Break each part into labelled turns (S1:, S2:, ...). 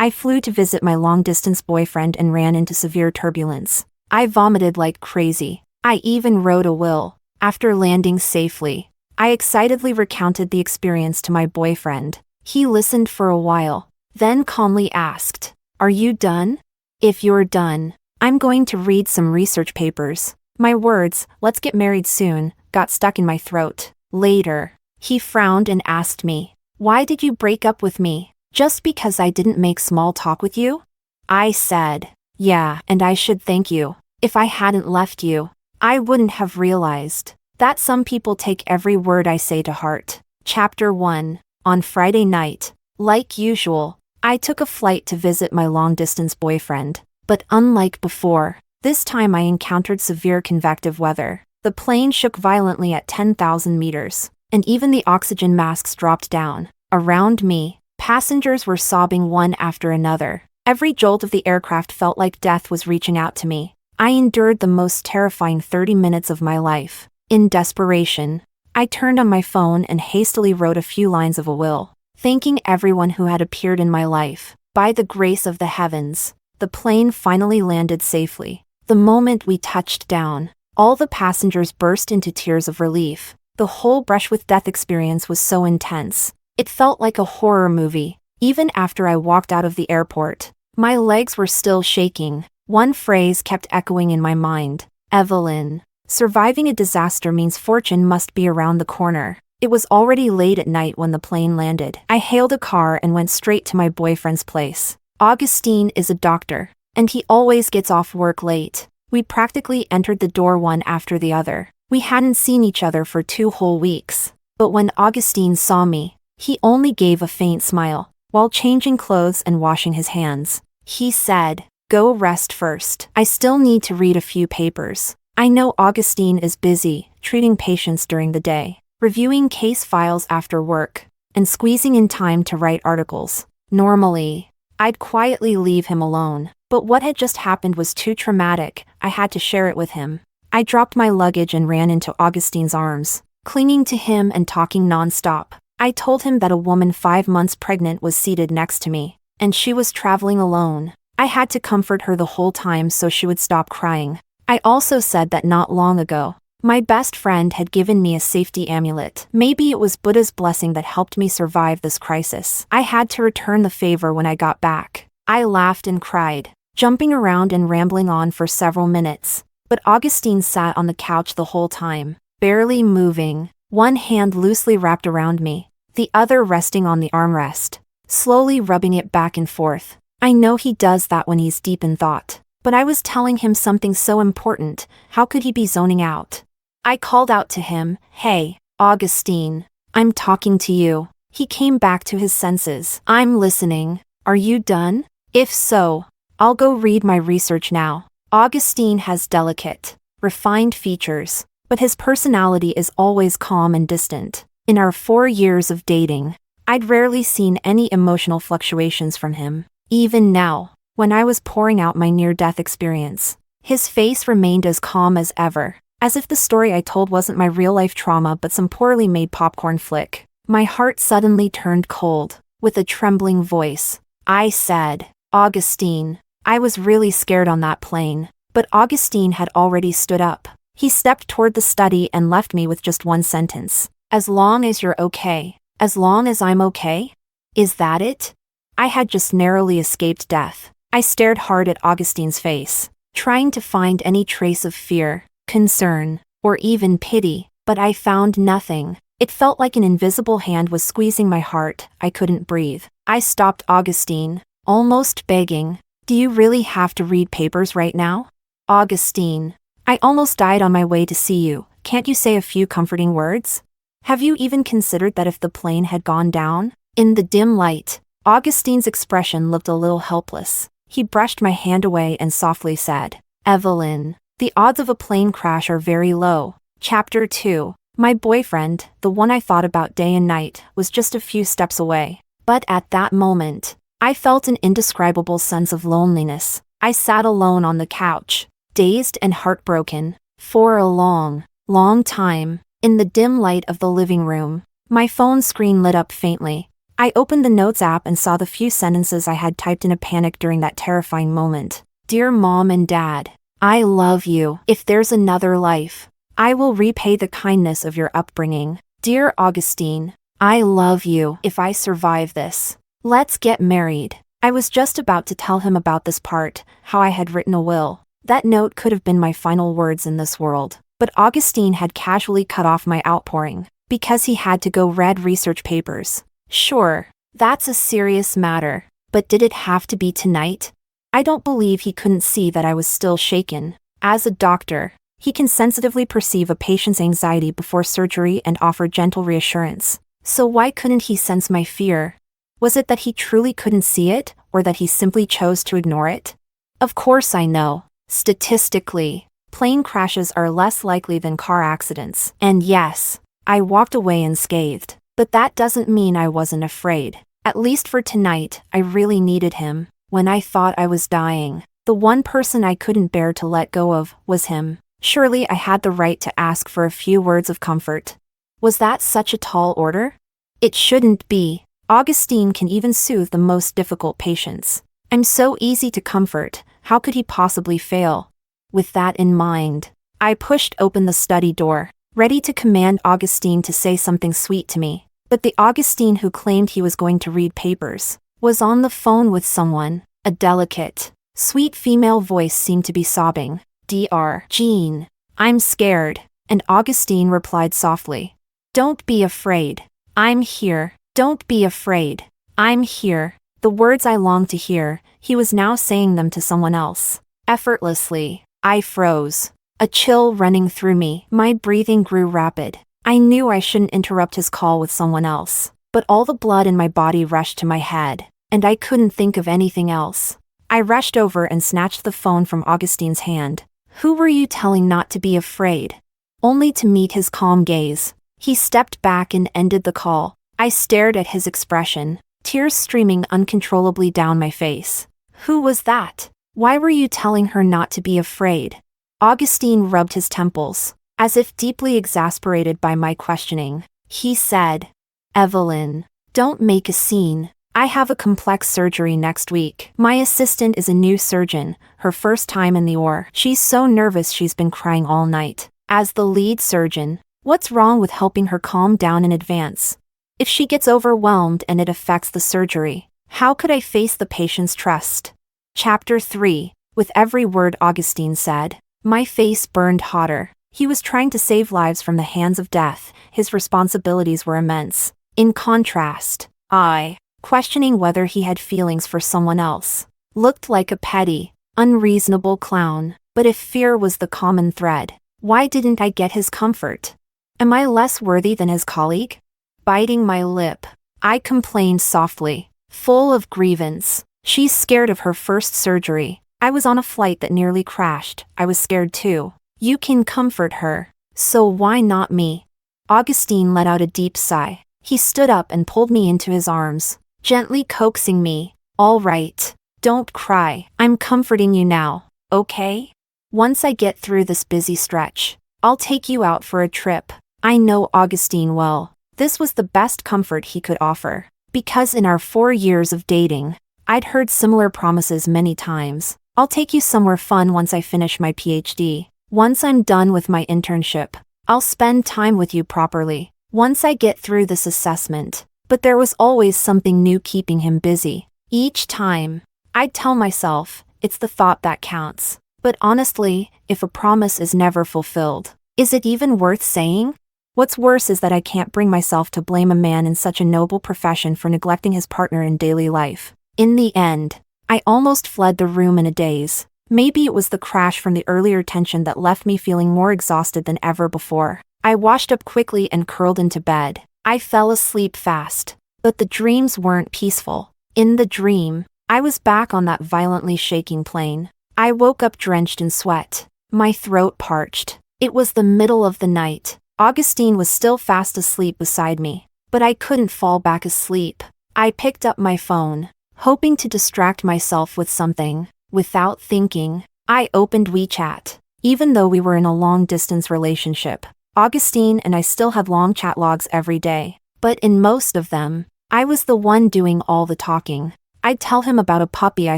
S1: I flew to visit my long-distance boyfriend and ran into severe turbulence. I vomited like crazy. I even wrote a will. After landing safely, I excitedly recounted the experience to my boyfriend. He listened for a while, then calmly asked, "Are you done? If you're done, I'm going to read some research papers." My words, "let's get married soon," got stuck in my throat. Later, he frowned and asked me, "Why did you break up with me? Just because I didn't make small talk with you?" I said, "Yeah, and I should thank you. If I hadn't left you, I wouldn't have realized that some people take every word I say to heart." Chapter 1. On Friday night, like usual, I took a flight to visit my long-distance boyfriend. But unlike before, this time I encountered severe convective weather. The plane shook violently at 10,000 meters, and even the oxygen masks dropped down. Around me, passengers were sobbing one after another. Every jolt of the aircraft felt like death was reaching out to me. I endured the most terrifying 30 minutes of my life. In desperation, I turned on my phone and hastily wrote a few lines of a will, thanking everyone who had appeared in my life. By the grace of the heavens, the plane finally landed safely. The moment we touched down, all the passengers burst into tears of relief. The whole brush with death experience was so intense. It felt like a horror movie. Even after I walked out of the airport, my legs were still shaking. One phrase kept echoing in my mind: Evelyn. Surviving a disaster means fortune must be around the corner. It was already late at night when the plane landed. I hailed a car and went straight to my boyfriend's place. Augustine is a doctor, and he always gets off work late. We practically entered the door one after the other. We hadn't seen each other for 2 whole weeks. But when Augustine saw me, he only gave a faint smile. While changing clothes and washing his hands, he said, "Go rest first. I still need to read a few papers." I know Augustine is busy, treating patients during the day, reviewing case files after work, and squeezing in time to write articles. Normally, I'd quietly leave him alone, but what had just happened was too traumatic. I had to share it with him. I dropped my luggage and ran into Augustine's arms, clinging to him and talking nonstop. I told him that a woman 5 months pregnant was seated next to me, and she was traveling alone. I had to comfort her the whole time so she would stop crying. I also said that not long ago, my best friend had given me a safety amulet. Maybe it was Buddha's blessing that helped me survive this crisis. I had to return the favor when I got back. I laughed and cried, jumping around and rambling on for several minutes. But Augustine sat on the couch the whole time, barely moving, one hand loosely wrapped around me, the other resting on the armrest, slowly rubbing it back and forth. I know he does that when he's deep in thought, but I was telling him something so important. How could he be zoning out? I called out to him, "Hey, Augustine, I'm talking to you." He came back to his senses. "I'm listening. Are you done? If so, I'll go read my research now." Augustine has delicate, refined features, but his personality is always calm and distant. In our 4 years of dating, I'd rarely seen any emotional fluctuations from him. Even now, when I was pouring out my near-death experience, his face remained as calm as ever. As if the story I told wasn't my real-life trauma but some poorly made popcorn flick. My heart suddenly turned cold. With a trembling voice, I said, "Augustine." I was really scared on that plane, but Augustine had already stood up. He stepped toward the study and left me with just one sentence. "As long as you're okay. As long as I'm okay? Is that it?" I had just narrowly escaped death. I stared hard at Augustine's face, trying to find any trace of fear, concern, or even pity, but I found nothing. It felt like an invisible hand was squeezing my heart. I couldn't breathe. I stopped Augustine, almost begging, "Do you really have to read papers right now? Augustine, I almost died on my way to see you. Can't you say a few comforting words? Have you even considered that if the plane had gone down?" In the dim light, Augustine's expression looked a little helpless. He brushed my hand away and softly said, "Evelyn, the odds of a plane crash are very low." Chapter 2. My boyfriend, the one I thought about day and night, was just a few steps away. But at that moment, I felt an indescribable sense of loneliness. I sat alone on the couch, dazed and heartbroken, for a long, long time. In the dim light of the living room, my phone screen lit up faintly. I opened the Notes app and saw the few sentences I had typed in a panic during that terrifying moment. Dear Mom and Dad, I love you. If there's another life, I will repay the kindness of your upbringing. Dear Augustine, I love you. If I survive this, let's get married. I was just about to tell him about this part, how I had written a will. That note could have been my final words in this world. But Augustine had casually cut off my outpouring, because he had to go read research papers. Sure, that's a serious matter, but did it have to be tonight? I don't believe he couldn't see that I was still shaken. As a doctor, he can sensitively perceive a patient's anxiety before surgery and offer gentle reassurance. So why couldn't he sense my fear? Was it that he truly couldn't see it, or that he simply chose to ignore it? Of course I know. Statistically, plane crashes are less likely than car accidents. And yes, I walked away unscathed. But that doesn't mean I wasn't afraid. At least for tonight, I really needed him. When I thought I was dying, the one person I couldn't bear to let go of was him. Surely I had the right to ask for a few words of comfort. Was that such a tall order? It shouldn't be. Augustine can even soothe the most difficult patients. I'm so easy to comfort, how could he possibly fail? With that in mind, I pushed open the study door, ready to command Augustine to say something sweet to me. But the Augustine who claimed he was going to read papers was on the phone with someone. A delicate, sweet female voice seemed to be sobbing. Dr. Jean, I'm scared. And Augustine replied softly. Don't be afraid. I'm here. Don't be afraid. I'm here. The words I longed to hear, he was now saying them to someone else. Effortlessly, I froze. A chill running through me. My breathing grew rapid. I knew I shouldn't interrupt his call with someone else. But all the blood in my body rushed to my head, and I couldn't think of anything else. I rushed over and snatched the phone from Augustine's hand. Who were you telling not to be afraid? Only to meet his calm gaze. He stepped back and ended the call. I stared at his expression, tears streaming uncontrollably down my face. Who was that? Why were you telling her not to be afraid? Augustine rubbed his temples, as if deeply exasperated by my questioning. He said, Evelyn, don't make a scene. I have a complex surgery next week. My assistant is a new surgeon, her first time in the OR. She's so nervous she's been crying all night. As the lead surgeon, what's wrong with helping her calm down in advance? If she gets overwhelmed and it affects the surgery, how could I face the patient's trust? Chapter 3. With every word Augustine said, my face burned hotter. He was trying to save lives from the hands of death. His responsibilities were immense. In contrast, I, questioning whether he had feelings for someone else, looked like a petty, unreasonable clown. But if fear was the common thread, why didn't I get his comfort? Am I less worthy than his colleague? Biting my lip, I complained softly, full of grievance. She's scared of her first surgery. I was on a flight that nearly crashed. I was scared too. You can comfort her. So why not me? Augustine let out a deep sigh. He stood up and pulled me into his arms, gently coaxing me. All right, don't cry. I'm comforting you now, okay? Once I get through this busy stretch, I'll take you out for a trip. I know Augustine well. This was the best comfort he could offer, because in our 4 years of dating, I'd heard similar promises many times. I'll take you somewhere fun once I finish my PhD. Once I'm done with my internship, I'll spend time with you properly. Once I get through this assessment. But there was always something new keeping him busy. Each time, I'd tell myself, it's the thought that counts. But honestly, if a promise is never fulfilled, is it even worth saying? What's worse is that I can't bring myself to blame a man in such a noble profession for neglecting his partner in daily life. In the end, I almost fled the room in a daze. Maybe it was the crash from the earlier tension that left me feeling more exhausted than ever before. I washed up quickly and curled into bed. I fell asleep fast. But the dreams weren't peaceful. In the dream, I was back on that violently shaking plane. I woke up drenched in sweat. My throat parched. It was the middle of the night. Augustine was still fast asleep beside me, but I couldn't fall back asleep. I picked up my phone, hoping to distract myself with something. Without thinking, I opened WeChat. Even though we were in a long-distance relationship, Augustine and I still had long chat logs every day. But in most of them, I was the one doing all the talking. I'd tell him about a puppy I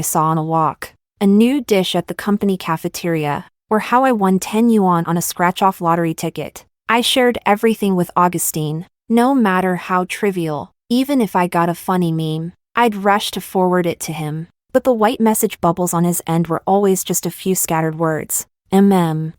S1: saw on a walk, a new dish at the company cafeteria, or how I won 10 yuan on a scratch-off lottery ticket. I shared everything with Augustine, no matter how trivial. Even if I got a funny meme, I'd rush to forward it to him. But the white message bubbles on his end were always just a few scattered words.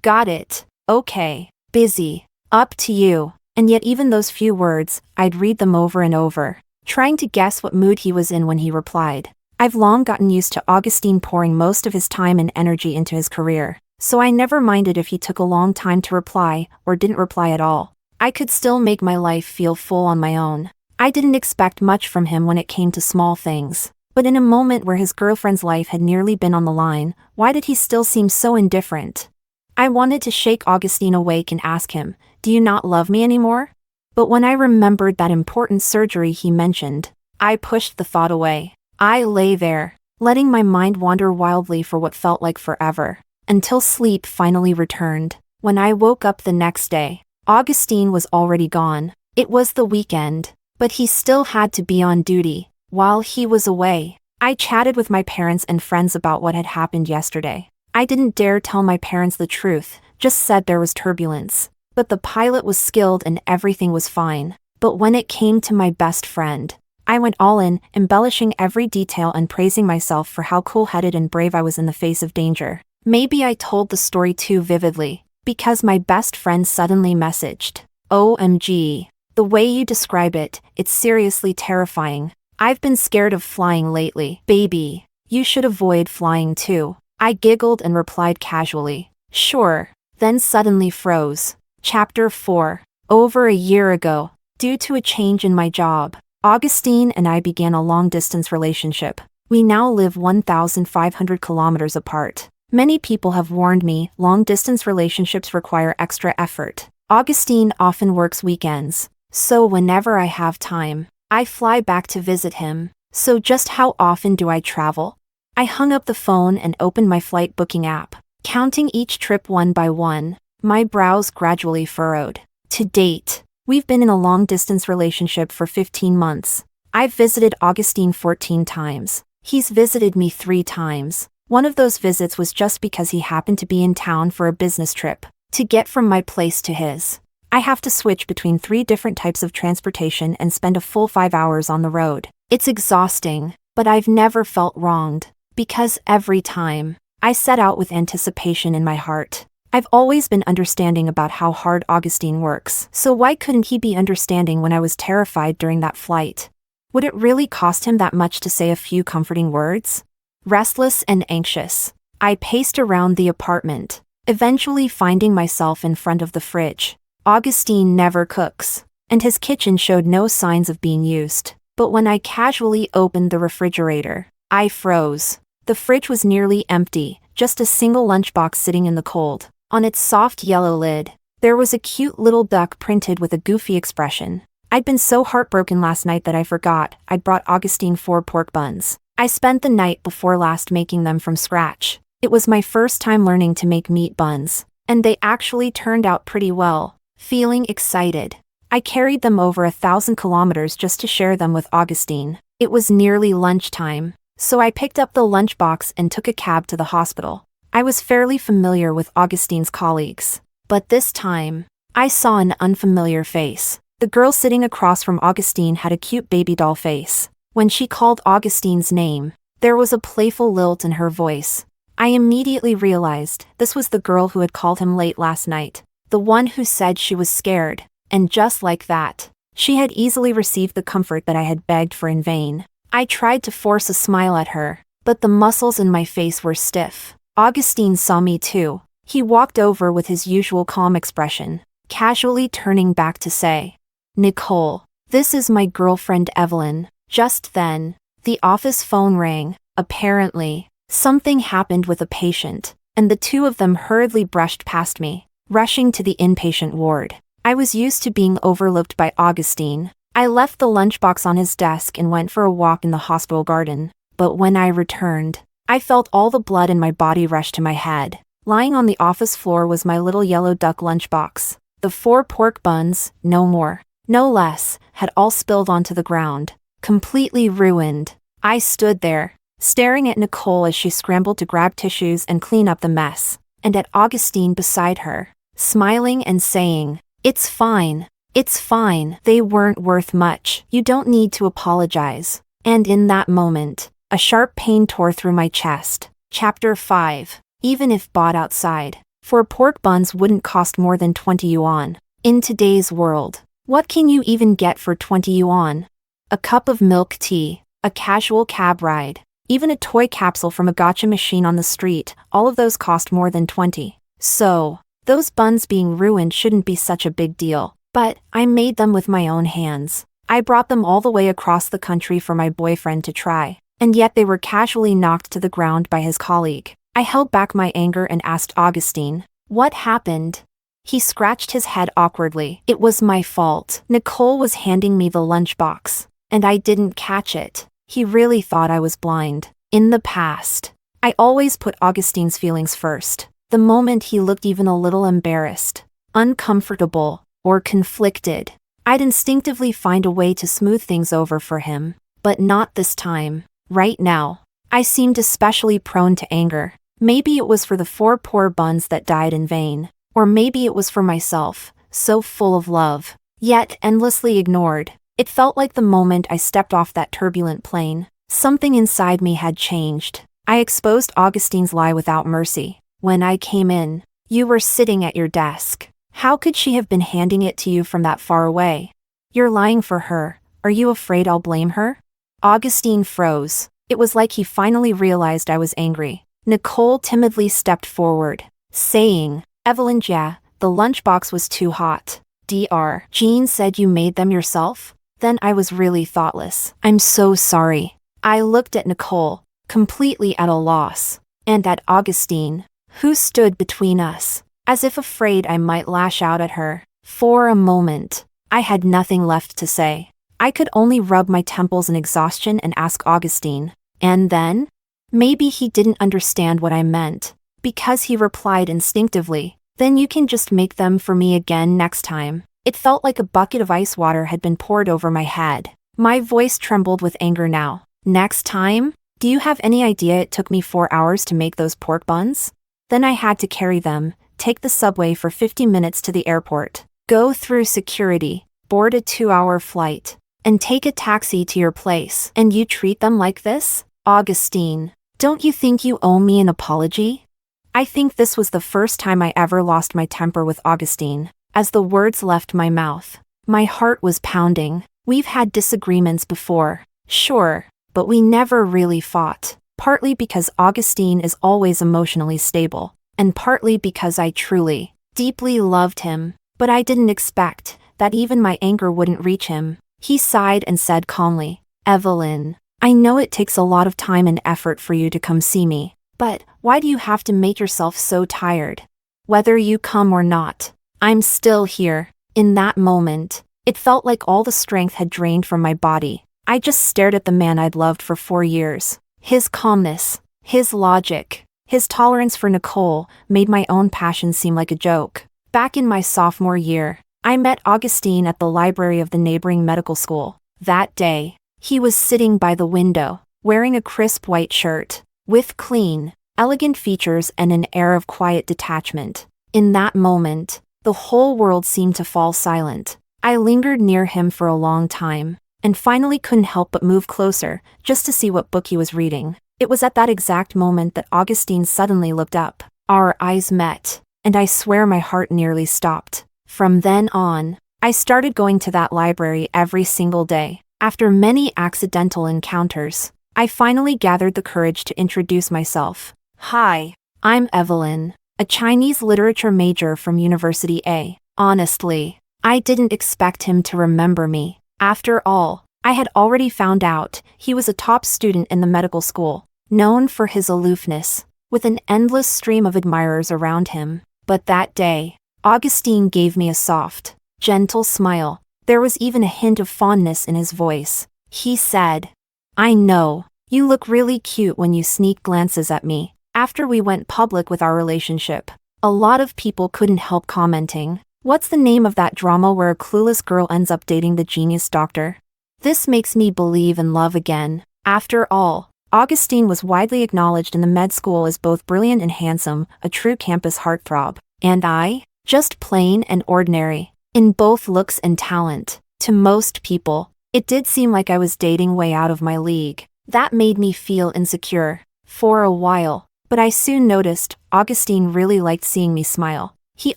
S1: Got it. Okay. Busy. Up to you. And yet even those few words, I'd read them over and over, trying to guess what mood he was in when he replied. I've long gotten used to Augustine pouring most of his time and energy into his career, so I never minded if he took a long time to reply or didn't reply at all. I could still make my life feel full on my own. I didn't expect much from him when it came to small things. But in a moment where his girlfriend's life had nearly been on the line, why did he still seem so indifferent? I wanted to shake Augustine awake and ask him, "Do you not love me anymore?" But when I remembered that important surgery he mentioned, I pushed the thought away. I lay there, letting my mind wander wildly for what felt like forever, until sleep finally returned. When I woke up the next day, Augustine was already gone. It was the weekend, but he still had to be on duty. While he was away, I chatted with my parents and friends about what had happened yesterday. I didn't dare tell my parents the truth, just said there was turbulence. But the pilot was skilled and everything was fine. But when it came to my best friend, I went all in, embellishing every detail and praising myself for how cool-headed and brave I was in the face of danger. Maybe I told the story too vividly, because my best friend suddenly messaged, "OMG. The way you describe it, it's seriously terrifying. I've been scared of flying lately. Baby, you should avoid flying too." I giggled and replied casually, "Sure," then suddenly froze. Chapter 4. Over a year ago, due to a change in my job, Augustine and I began a long-distance relationship. We now live 1,500 kilometers apart. Many people have warned me long-distance relationships require extra effort. Augustine often works weekends, so whenever I have time, I fly back to visit him. So just how often do I travel? I hung up the phone and opened my flight booking app, counting each trip one by one. My brows gradually furrowed. To date, we've been in a long-distance relationship for 15 months. I've visited Augustine 14 times. He's visited me 3 times. One of those visits was just because he happened to be in town for a business trip. To get from my place to his, I have to switch between 3 different types of transportation and spend a full 5 hours on the road. It's exhausting, but I've never felt wronged, because every time, I set out with anticipation in my heart. I've always been understanding about how hard Augustine works, so why couldn't he be understanding when I was terrified during that flight? Would it really cost him that much to say a few comforting words? Restless and anxious, I paced around the apartment, eventually finding myself in front of the fridge. Augustine never cooks, and his kitchen showed no signs of being used. But when I casually opened the refrigerator, I froze. The fridge was nearly empty, just a single lunchbox sitting in the cold. On its soft yellow lid, there was a cute little duck printed with a goofy expression. I'd been so heartbroken last night that I forgot I'd brought Augustine 4 pork buns. I spent the night before last making them from scratch. It was my first time learning to make meat buns, and they actually turned out pretty well. Feeling excited, I carried them over 1,000 kilometers just to share them with Augustine. It was nearly lunchtime, so I picked up the lunchbox and took a cab to the hospital. I was fairly familiar with Augustine's colleagues, but this time, I saw an unfamiliar face. The girl sitting across from Augustine had a cute baby doll face. When she called Augustine's name, there was a playful lilt in her voice. I immediately realized this was the girl who had called him late last night. The one who said she was scared, and just like that, she had easily received the comfort that I had begged for in vain. I tried to force a smile at her, but the muscles in my face were stiff. Augustine saw me too. He walked over with his usual calm expression, casually turning back to say, "Nicole, this is my girlfriend Evelyn." Just then, the office phone rang. Apparently, something happened with a patient, and the two of them hurriedly brushed past me, rushing to the inpatient ward. I was used to being overlooked by Augustine. I left the lunchbox on his desk and went for a walk in the hospital garden. But when I returned, I felt all the blood in my body rush to my head. Lying on the office floor was my little yellow duck lunchbox. The 4 pork buns, no more, no less, had all spilled onto the ground. completely ruined. I stood there, staring at Nicole as she scrambled to grab tissues and clean up the mess, and at Augustine beside her, smiling and saying, "It's fine. It's fine. They weren't worth much. You don't need to apologize." And in that moment, a sharp pain tore through my chest. Chapter 5. Even if bought outside, four pork buns wouldn't cost more than 20 yuan. In today's world, what can you even get for 20 yuan? A cup of milk tea, a casual cab ride, even a toy capsule from a gacha machine on the street, all of those cost more than 20. So, those buns being ruined shouldn't be such a big deal. But I made them with my own hands. I brought them all the way across the country for my boyfriend to try, and yet they were casually knocked to the ground by his colleague. I held back my anger and asked Augustine, "What happened?" He scratched his head awkwardly. "It was my fault. Nicole was handing me the lunchbox, and I didn't catch it." He really thought I was blind. In the past, I always put Augustine's feelings first. The moment he looked even a little embarrassed, uncomfortable, or conflicted, I'd instinctively find a way to smooth things over for him. But not this time. Right now, I seemed especially prone to anger. Maybe it was for the four poor buns that died in vain. Or maybe it was for myself, so full of love, yet endlessly ignored. It felt like the moment I stepped off that turbulent plane, something inside me had changed. I exposed Augustine's lie without mercy. "When I came in, you were sitting at your desk. How could she have been handing it to you from that far away? You're lying for her. Are you afraid I'll blame her?" Augustine froze. It was like he finally realized I was angry. Nicole timidly stepped forward, saying, "Evelyn, yeah, the lunchbox was too hot. Dr. Jean said you made them yourself?" Then I was really thoughtless. "I'm so sorry." I looked at Nicole, completely at a loss, and at Augustine, who stood between us, as if afraid I might lash out at her. For a moment, I had nothing left to say. I could only rub my temples in exhaustion and ask Augustine. And then? Maybe he didn't understand what I meant, because he replied instinctively, "Then you can just make them for me again next time." It felt like a bucket of ice water had been poured over my head. My voice trembled with anger now. "Next time? Do you have any idea it took me 4 hours to make those pork buns? Then I had to carry them, take the subway for 50 minutes to the airport, go through security, board a 2-hour flight, and take a taxi to your place. And you treat them like this? Augustine, don't you think you owe me an apology?" I think this was the first time I ever lost my temper with Augustine. As the words left my mouth, my heart was pounding. We've had disagreements before, sure, but we never really fought. Partly because Augustine is always emotionally stable, and partly because I truly, deeply loved him. But I didn't expect that even my anger wouldn't reach him. He sighed and said calmly, "Evelyn, I know it takes a lot of time and effort for you to come see me, but why do you have to make yourself so tired? Whether you come or not, I'm still here." In that moment, it felt like all the strength had drained from my body. I just stared at the man I'd loved for 4 years. His calmness, his logic, his tolerance for Nicole made my own passion seem like a joke. Back in my sophomore year, I met Augustine at the library of the neighboring medical school. That day, he was sitting by the window, wearing a crisp white shirt, with clean, elegant features and an air of quiet detachment. In that moment, the whole world seemed to fall silent. I lingered near him for a long time, and finally couldn't help but move closer, just to see what book he was reading. It was at that exact moment that Augustine suddenly looked up. Our eyes met, and I swear my heart nearly stopped. From then on, I started going to that library every single day. After many accidental encounters, I finally gathered the courage to introduce myself. "Hi, I'm Evelyn, a Chinese literature major from University A." Honestly, I didn't expect him to remember me. After all, I had already found out he was a top student in the medical school, known for his aloofness, with an endless stream of admirers around him. But that day, Augustine gave me a soft, gentle smile. There was even a hint of fondness in his voice. He said, "I know, you look really cute when you sneak glances at me." After we went public with our relationship, a lot of people couldn't help commenting, "What's the name of that drama where a clueless girl ends up dating the genius doctor?" This makes me believe in love again. After all, Augustine was widely acknowledged in the med school as both brilliant and handsome, a true campus heartthrob. And I? Just plain and ordinary. In both looks and talent. To most people, it did seem like I was dating way out of my league. That made me feel insecure. For a while. But I soon noticed, Augustine really liked seeing me smile. He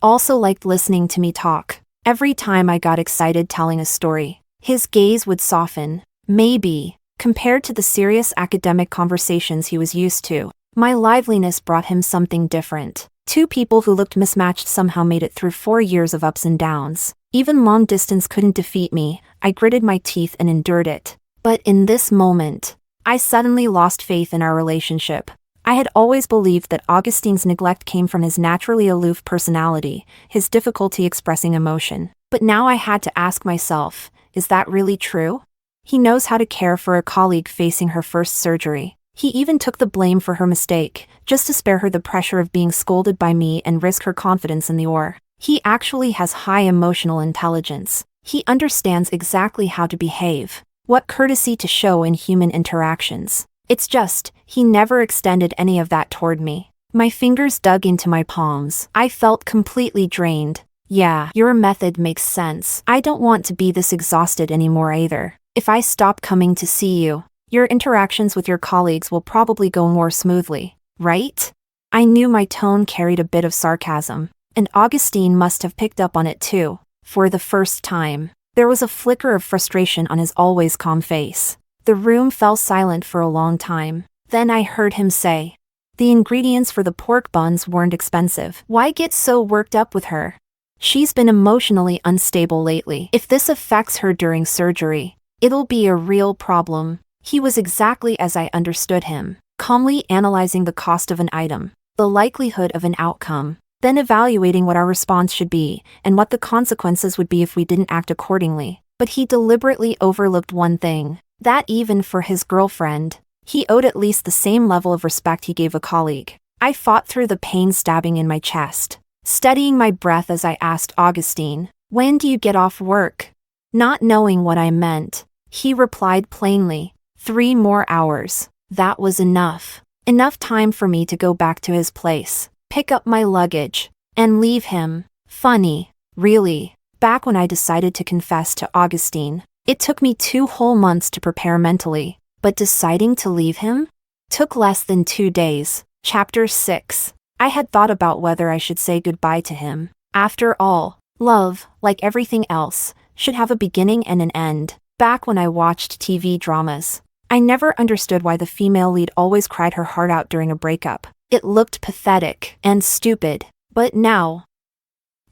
S1: also liked listening to me talk. Every time I got excited telling a story, his gaze would soften. Maybe, compared to the serious academic conversations he was used to, my liveliness brought him something different. Two people who looked mismatched somehow made it through 4 years of ups and downs. Even long distance couldn't defeat me. I gritted my teeth and endured it. But in this moment, I suddenly lost faith in our relationship. I had always believed that Augustine's neglect came from his naturally aloof personality, his difficulty expressing emotion. But now I had to ask myself, is that really true? He knows how to care for a colleague facing her first surgery. He even took the blame for her mistake, just to spare her the pressure of being scolded by me and risk her confidence in the OR. He actually has high emotional intelligence. He understands exactly how to behave, what courtesy to show in human interactions. It's just, he never extended any of that toward me. My fingers dug into my palms. I felt completely drained. Yeah, your method makes sense. I don't want to be this exhausted anymore either. If I stop coming to see you, your interactions with your colleagues will probably go more smoothly, right? I knew my tone carried a bit of sarcasm, and Augustine must have picked up on it too. For the first time, there was a flicker of frustration on his always calm face. The room fell silent for a long time. Then I heard him say, "The ingredients for the pork buns weren't expensive. Why get so worked up with her? She's been emotionally unstable lately. If this affects her during surgery, it'll be a real problem." He was exactly as I understood him, calmly analyzing the cost of an item, the likelihood of an outcome, then evaluating what our response should be, and what the consequences would be if we didn't act accordingly. But he deliberately overlooked one thing, that even for his girlfriend, he owed at least the same level of respect he gave a colleague. I fought through the pain stabbing in my chest, steadying my breath as I asked Augustine, "When do you get off work?" Not knowing what I meant, he replied plainly, 3 more hours. That was enough. Enough time for me to go back to his place, pick up my luggage, and leave him. Funny, really. Back when I decided to confess to Augustine, it took me 2 whole months to prepare mentally, but deciding to leave him? Took less than 2 days. Chapter 6. I had thought about whether I should say goodbye to him. After all, love, like everything else, should have a beginning and an end. Back when I watched TV dramas, I never understood why the female lead always cried her heart out during a breakup. It looked pathetic and stupid. But now,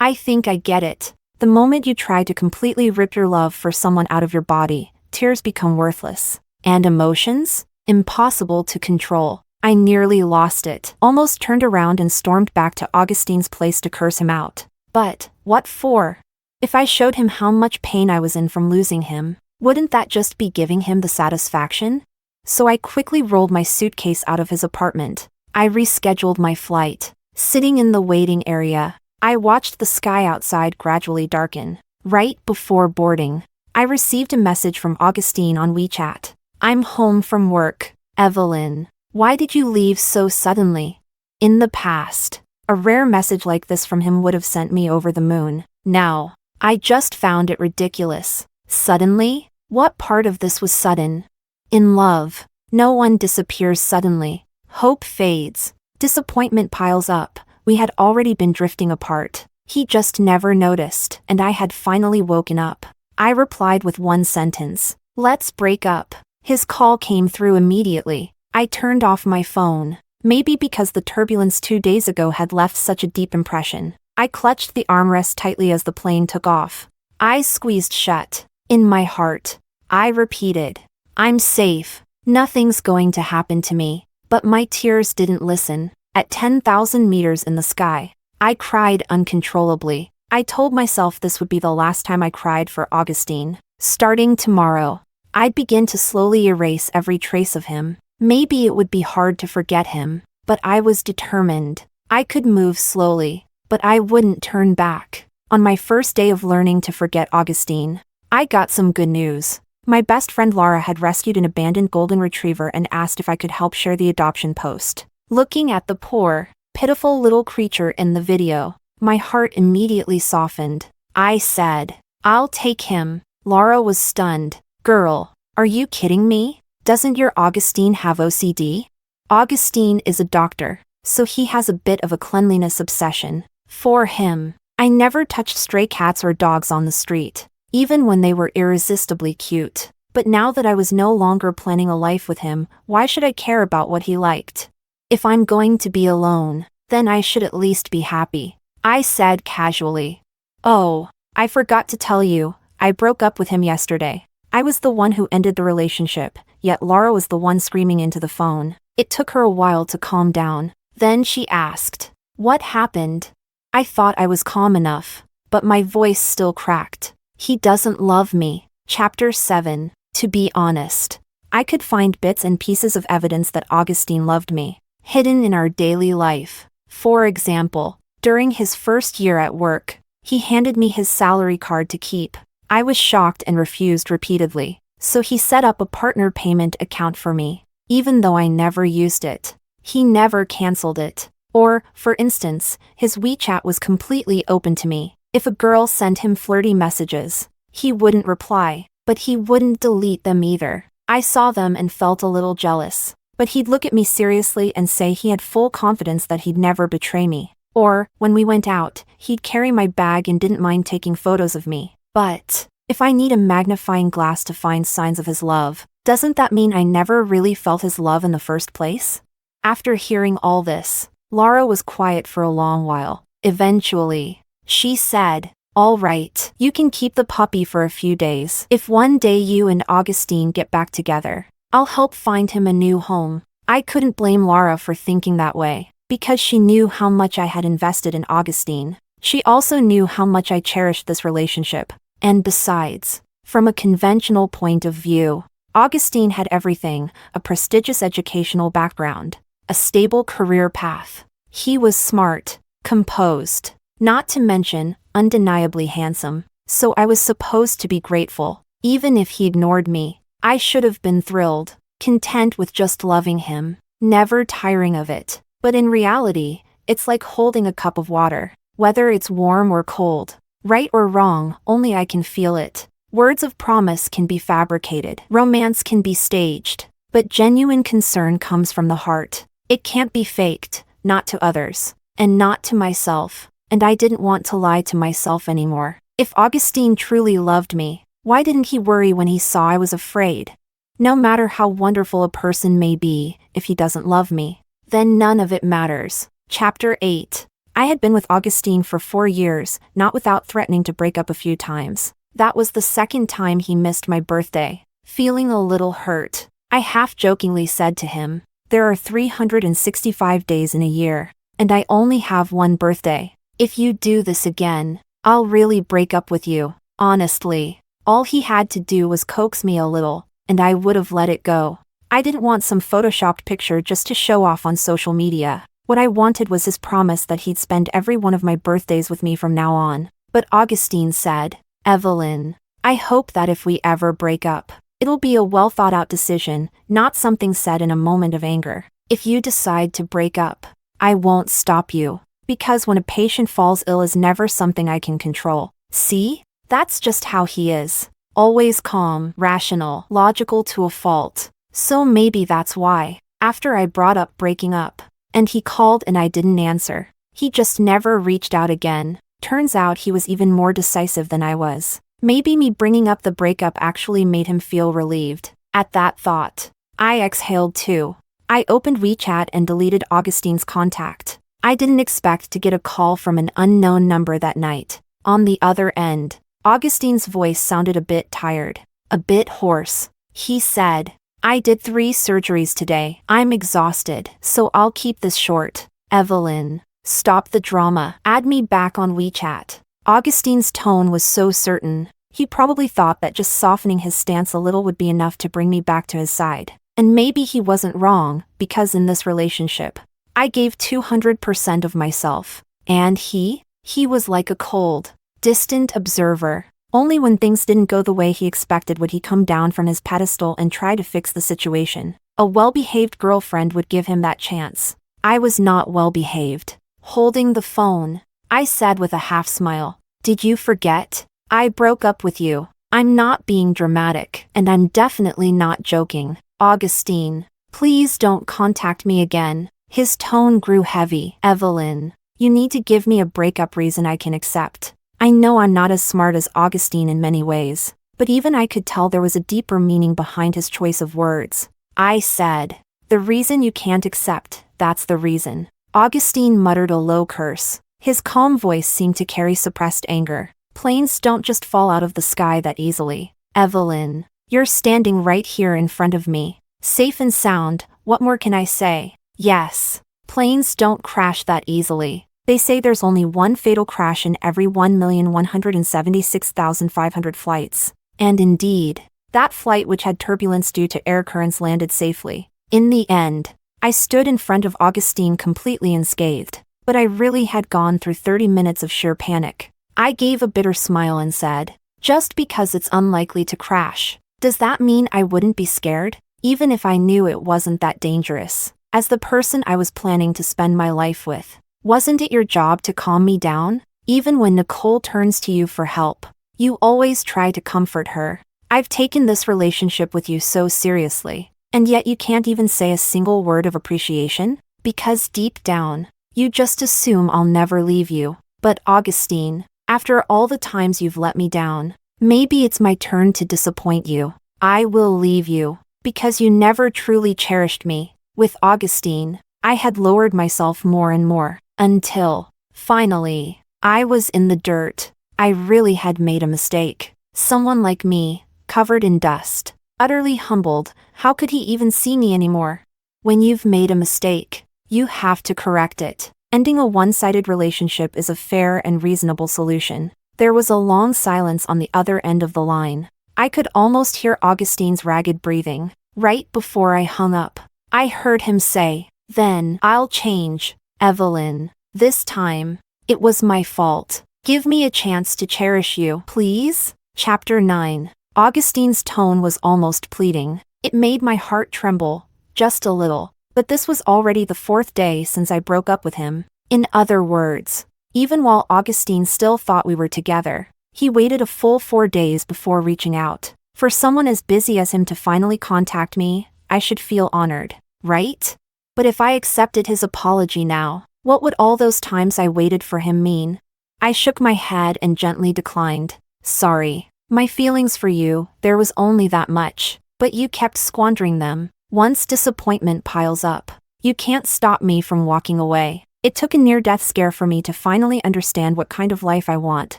S1: I think I get it. The moment you try to completely rip your love for someone out of your body, tears become worthless. And emotions? Impossible to control. I nearly lost it. Almost turned around and stormed back to Augustine's place to curse him out. But, what for? If I showed him how much pain I was in from losing him, wouldn't that just be giving him the satisfaction? So I quickly rolled my suitcase out of his apartment. I rescheduled my flight. Sitting in the waiting area, I watched the sky outside gradually darken. Right before boarding, I received a message from Augustine on WeChat. "I'm home from work. Evelyn, why did you leave so suddenly?" In the past, a rare message like this from him would have sent me over the moon. Now, I just found it ridiculous. Suddenly? What part of this was sudden? In love, no one disappears suddenly. Hope fades. Disappointment piles up. We had already been drifting apart. He just never noticed, and I had finally woken up. I replied with one sentence. "Let's break up." His call came through immediately. I turned off my phone. Maybe because the turbulence 2 days ago had left such a deep impression. I clutched the armrest tightly as the plane took off. Eyes squeezed shut. In my heart, I repeated, "I'm safe. Nothing's going to happen to me." But my tears didn't listen. At 10,000 meters in the sky, I cried uncontrollably. I told myself this would be the last time I cried for Augustine. Starting tomorrow, I'd begin to slowly erase every trace of him. Maybe it would be hard to forget him, but I was determined. I could move slowly, but I wouldn't turn back. On my first day of learning to forget Augustine, I got some good news. My best friend Laura had rescued an abandoned golden retriever and asked if I could help share the adoption post. Looking at the poor, pitiful little creature in the video, my heart immediately softened. I said, "I'll take him." Laura was stunned. "Girl, are you kidding me? Doesn't your Augustine have OCD?" Augustine is a doctor, so he has a bit of a cleanliness obsession. For him, I never touched stray cats or dogs on the street, even when they were irresistibly cute. But now that I was no longer planning a life with him, why should I care about what he liked? If I'm going to be alone, then I should at least be happy, I said casually. "Oh, I forgot to tell you, I broke up with him yesterday." I was the one who ended the relationship, yet Laura was the one screaming into the phone. It took her a while to calm down. Then she asked, "What happened?" I thought I was calm enough, but my voice still cracked. "He doesn't love me." Chapter 7. To be honest, I could find bits and pieces of evidence that Augustine loved me, hidden in our daily life. For example, during his first year at work, he handed me his salary card to keep. I was shocked and refused repeatedly, so he set up a partner payment account for me, even though I never used it. He never canceled it. Or, for instance, his WeChat was completely open to me. If a girl sent him flirty messages, he wouldn't reply, but he wouldn't delete them either. I saw them and felt a little jealous, but he'd look at me seriously and say he had full confidence that he'd never betray me. Or, when we went out, he'd carry my bag and didn't mind taking photos of me. But if I need a magnifying glass to find signs of his love, doesn't that mean I never really felt his love in the first place? After hearing all this, Laura was quiet for a long while. Eventually, she said, "All right, you can keep the puppy for a few days. If one day you and Augustine get back together, I'll help find him a new home." I couldn't blame Laura for thinking that way, because she knew how much I had invested in Augustine. She also knew how much I cherished this relationship. And besides, from a conventional point of view, Augustine had everything: a prestigious educational background, a stable career path. He was smart, composed, not to mention undeniably handsome. So I was supposed to be grateful. Even if he ignored me, I should have been thrilled, content with just loving him, never tiring of it. But in reality, it's like holding a cup of water. Whether it's warm or cold, right or wrong, only I can feel it. Words of promise can be fabricated, romance can be staged, but genuine concern comes from the heart. It can't be faked, not to others, and not to myself, and I didn't want to lie to myself anymore. If Augustine truly loved me, why didn't he worry when he saw I was afraid? No matter how wonderful a person may be, if he doesn't love me, then none of it matters. Chapter 8. I had been with Augustine for 4 years, not without threatening to break up a few times. That was the second time he missed my birthday. Feeling a little hurt, I half-jokingly said to him, "There are 365 days in a year, and I only have one birthday. If you do this again, I'll really break up with you." Honestly, all he had to do was coax me a little, and I would have let it go. I didn't want some photoshopped picture just to show off on social media. What I wanted was his promise that he'd spend every one of my birthdays with me from now on. But Augustine said, "Evelyn, I hope that if we ever break up, it'll be a well-thought-out decision, not something said in a moment of anger. If you decide to break up, I won't stop you, because when a patient falls ill is never something I can control." See? That's just how he is. Always calm, rational, logical to a fault. So maybe that's why, after I brought up breaking up, and he called and I didn't answer, he just never reached out again. Turns out he was even more decisive than I was. Maybe me bringing up the breakup actually made him feel relieved. At that thought, I exhaled too. I opened WeChat and deleted Augustine's contact. I didn't expect to get a call from an unknown number that night. On the other end, Augustine's voice sounded a bit tired, a bit hoarse. He said, "I did 3 surgeries today. I'm exhausted, so I'll keep this short. Evelyn, stop the drama. Add me back on WeChat." Augustine's tone was so certain. He probably thought that just softening his stance a little would be enough to bring me back to his side. And maybe he wasn't wrong, because in this relationship, I gave 200% of myself. And he was like a cold, distant observer. Only when things didn't go the way he expected would he come down from his pedestal and try to fix the situation. A well-behaved girlfriend would give him that chance. I was not well-behaved. Holding the phone, I said with a half-smile, "Did you forget? I broke up with you. I'm not being dramatic, and I'm definitely not joking. Augustine, please don't contact me again." His tone grew heavy. "Evelyn, you need to give me a breakup reason I can accept. I know I'm not as smart as Augustine in many ways, but even I could tell there was a deeper meaning behind his choice of words. I said, "The reason you can't accept, that's the reason." Augustine muttered a low curse. His calm voice seemed to carry suppressed anger. "Planes don't just fall out of the sky that easily. Evelyn, you're standing right here in front of me, safe and sound. What more can I say? Yes, planes don't crash that easily. They say there's only one fatal crash in every 1,176,500 flights. And indeed, that flight which had turbulence due to air currents landed safely. In the end, I stood in front of Augustine completely unscathed, but I really had gone through 30 minutes of sheer panic. I gave a bitter smile and said, "Just because it's unlikely to crash, does that mean I wouldn't be scared, even if I knew it wasn't that dangerous? As the person I was planning to spend my life with, wasn't it your job to calm me down? Even when Nicole turns to you for help, you always try to comfort her. I've taken this relationship with you so seriously, and yet you can't even say a single word of appreciation? Because deep down, you just assume I'll never leave you. But Augustine, after all the times you've let me down, maybe it's my turn to disappoint you. I will leave you, because you never truly cherished me." With Augustine, I had lowered myself more and more, until, finally, I was in the dirt. I really had made a mistake. Someone like me, covered in dust, utterly humbled, how could he even see me anymore? When you've made a mistake, you have to correct it. Ending a one-sided relationship is a fair and reasonable solution. There was a long silence on the other end of the line. I could almost hear Augustine's ragged breathing. Right before I hung up, I heard him say, "Then I'll change, Evelyn. This time, it was my fault. Give me a chance to cherish you, please." Chapter 9. Augustine's tone was almost pleading. It made my heart tremble, just a little. But this was already the 4th day since I broke up with him. In other words, even while Augustine still thought we were together, he waited a full 4 days before reaching out. For someone as busy as him to finally contact me, I should feel honored, right? But if I accepted his apology now, what would all those times I waited for him mean? I shook my head and gently declined. "Sorry. My feelings for you, there was only that much, but you kept squandering them. Once disappointment piles up, you can't stop me from walking away." It took a near-death scare for me to finally understand what kind of life I want,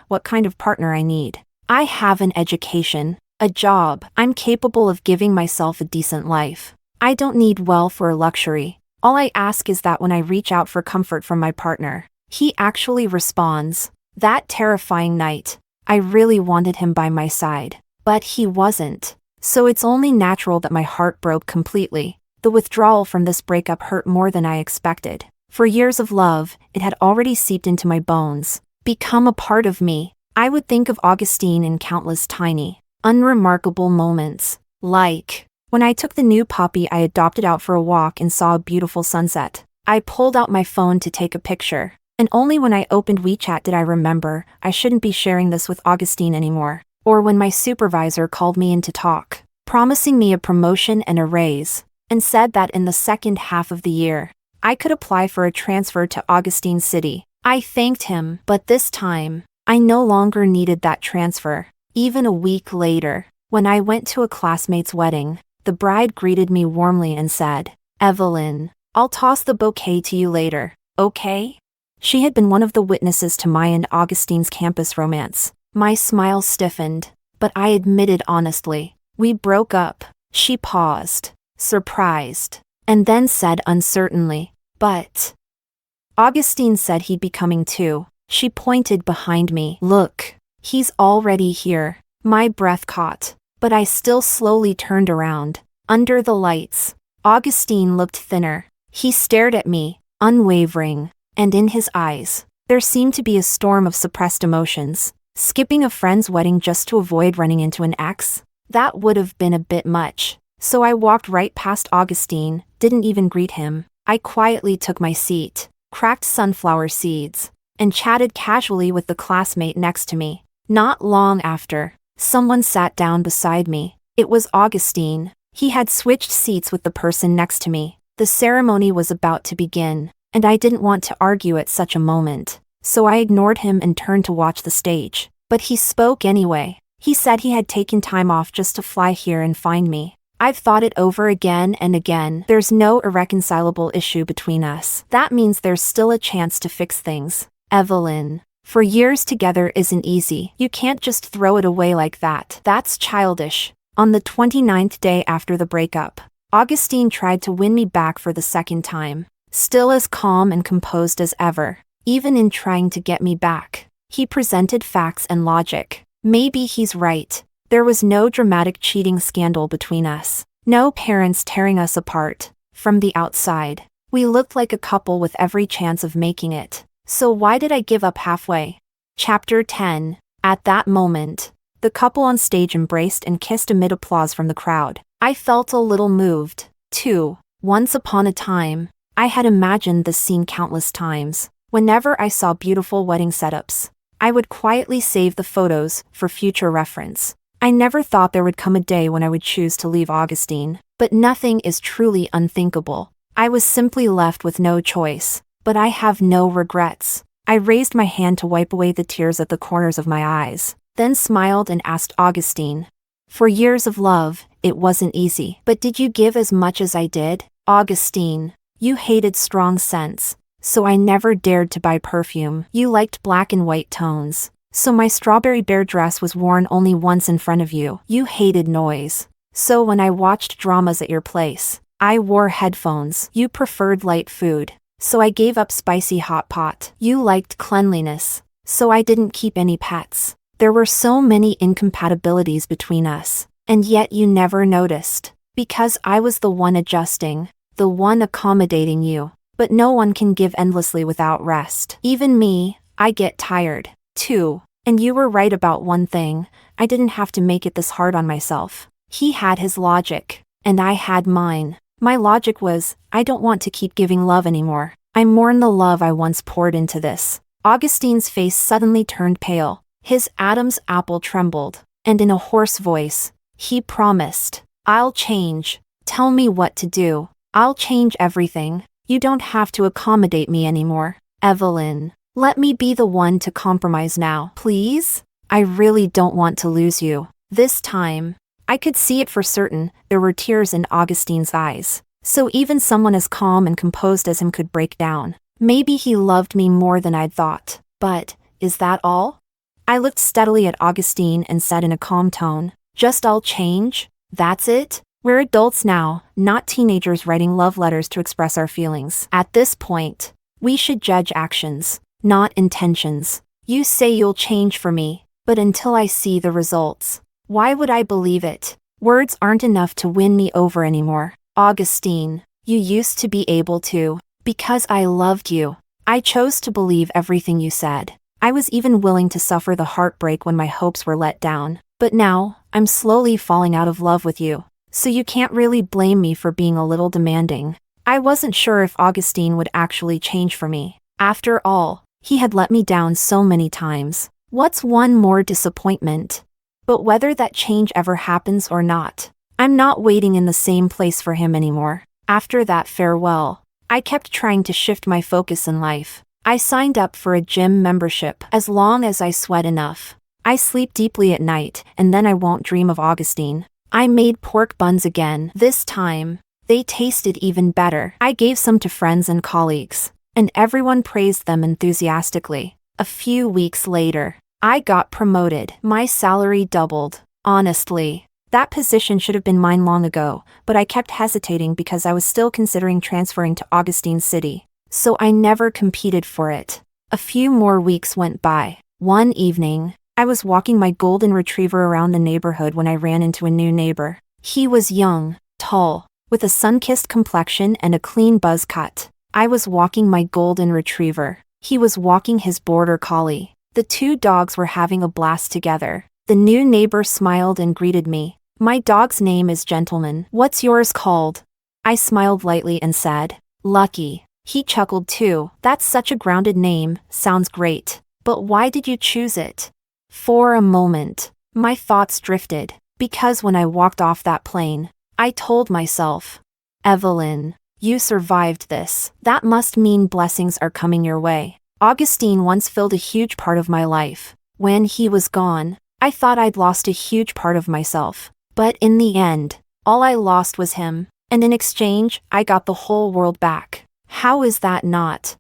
S1: what kind of partner I need. I have an education, a job. I'm capable of giving myself a decent life. I don't need wealth or luxury. All I ask is that when I reach out for comfort from my partner, he actually responds. That terrifying night, I really wanted him by my side, but he wasn't. So it's only natural that my heart broke completely. The withdrawal from this breakup hurt more than I expected. For years of love, it had already seeped into my bones, become a part of me. I would think of Augustine in countless tiny, unremarkable moments. Like, when I took the new puppy I adopted out for a walk and saw a beautiful sunset. I pulled out my phone to take a picture, and only when I opened WeChat did I remember I shouldn't be sharing this with Augustine anymore. Or when my supervisor called me in to talk, promising me a promotion and a raise, and said that in the second half of the year, I could apply for a transfer to Augustine City. I thanked him, but this time, I no longer needed that transfer. Even a week later, when I went to a classmate's wedding, the bride greeted me warmly and said, "Evelyn, I'll toss the bouquet to you later, okay?" She had been one of the witnesses to my and Augustine's campus romance. My smile stiffened, but I admitted honestly, "We broke up." She paused, surprised, and then said uncertainly, "But..." Augustine said he'd be coming too. She pointed behind me. "Look, he's already here." My breath caught, but I still slowly turned around. Under the lights, Augustine looked thinner. He stared at me, unwavering, and in his eyes, there seemed to be a storm of suppressed emotions. Skipping a friend's wedding just to avoid running into an ex? That would have been a bit much. So I walked right past Augustine, didn't even greet him. I quietly took my seat, cracked sunflower seeds, and chatted casually with the classmate next to me. Not long after, someone sat down beside me. It was Augustine. He had switched seats with the person next to me. The ceremony was about to begin, and I didn't want to argue at such a moment. So I ignored him and turned to watch the stage. But he spoke anyway. He said he had taken time off just to fly here and find me. I've thought it over again and again. There's no irreconcilable issue between us. That means there's still a chance to fix things. Evelyn. For years together isn't easy. You can't just throw it away like that. That's childish. On the 29th day after the breakup, Augustine tried to win me back for the second time. Still as calm and composed as ever. Even in trying to get me back, he presented facts and logic. Maybe he's right. There was no dramatic cheating scandal between us. No parents tearing us apart. From the outside, we looked like a couple with every chance of making it. So why did I give up halfway? Chapter 10. At that moment, the couple on stage embraced and kissed amid applause from the crowd. I felt a little moved, too. Once upon a time, I had imagined this scene countless times. Whenever I saw beautiful wedding setups, I would quietly save the photos for future reference. I never thought there would come a day when I would choose to leave Augustine, but nothing is truly unthinkable. I was simply left with no choice, but I have no regrets. I raised my hand to wipe away the tears at the corners of my eyes, then smiled and asked Augustine. For years of love, it wasn't easy. But did you give as much as I did? Augustine, you hated strong scents. So I never dared to buy perfume. You liked black and white tones. So my strawberry bear dress was worn only once in front of you. You hated noise. So when I watched dramas at your place, I wore headphones. You preferred light food. So I gave up spicy hot pot. You liked cleanliness. So I didn't keep any pets. There were so many incompatibilities between us. And yet you never noticed. Because I was the one adjusting. The one accommodating you. But no one can give endlessly without rest. Even me, I get tired, too. And you were right about one thing, I didn't have to make it this hard on myself. He had his logic, and I had mine. My logic was, I don't want to keep giving love anymore. I mourn the love I once poured into this. Augustine's face suddenly turned pale. His Adam's apple trembled, and in a hoarse voice, he promised, I'll change. Tell me what to do. I'll change everything. You don't have to accommodate me anymore. Evelyn, let me be the one to compromise now, please? I really don't want to lose you. This time, I could see it for certain, there were tears in Augustine's eyes. So even someone as calm and composed as him could break down. Maybe he loved me more than I'd thought. But, is that all? I looked steadily at Augustine and said in a calm tone, just I'll change? That's it? We're adults now, not teenagers writing love letters to express our feelings. At this point, we should judge actions, not intentions. You say you'll change for me, but until I see the results, why would I believe it? Words aren't enough to win me over anymore. Augustine, you used to be able to, because I loved you. I chose to believe everything you said. I was even willing to suffer the heartbreak when my hopes were let down. But now, I'm slowly falling out of love with you. So you can't really blame me for being a little demanding. I wasn't sure if Augustine would actually change for me. After all, he had let me down so many times. What's one more disappointment? But whether that change ever happens or not, I'm not waiting in the same place for him anymore. After that farewell, I kept trying to shift my focus in life. I signed up for a gym membership as long as I sweat enough. I sleep deeply at night, and then I won't dream of Augustine. I made pork buns again. This time, they tasted even better. I gave some to friends and colleagues, and everyone praised them enthusiastically. A few weeks later, I got promoted. My salary doubled. Honestly, that position should have been mine long ago, but I kept hesitating because I was still considering transferring to Augustine City, so I never competed for it. A few more weeks went by. One evening, I was walking my golden retriever around the neighborhood when I ran into a new neighbor. He was young, tall, with a sun-kissed complexion and a clean buzz cut. I was walking my golden retriever. He was walking his border collie. The two dogs were having a blast together. The new neighbor smiled and greeted me. My dog's name is Gentleman. What's yours called? I smiled lightly and said, Lucky. He chuckled too. That's such a grounded name, sounds great. But why did you choose it? For a moment, my thoughts drifted, because when I walked off that plane, I told myself, Evelyn, you survived this. That must mean blessings are coming your way. Augustine once filled a huge part of my life. When he was gone, I thought I'd lost a huge part of myself. But in the end, all I lost was him, and in exchange, I got the whole world back. How is that not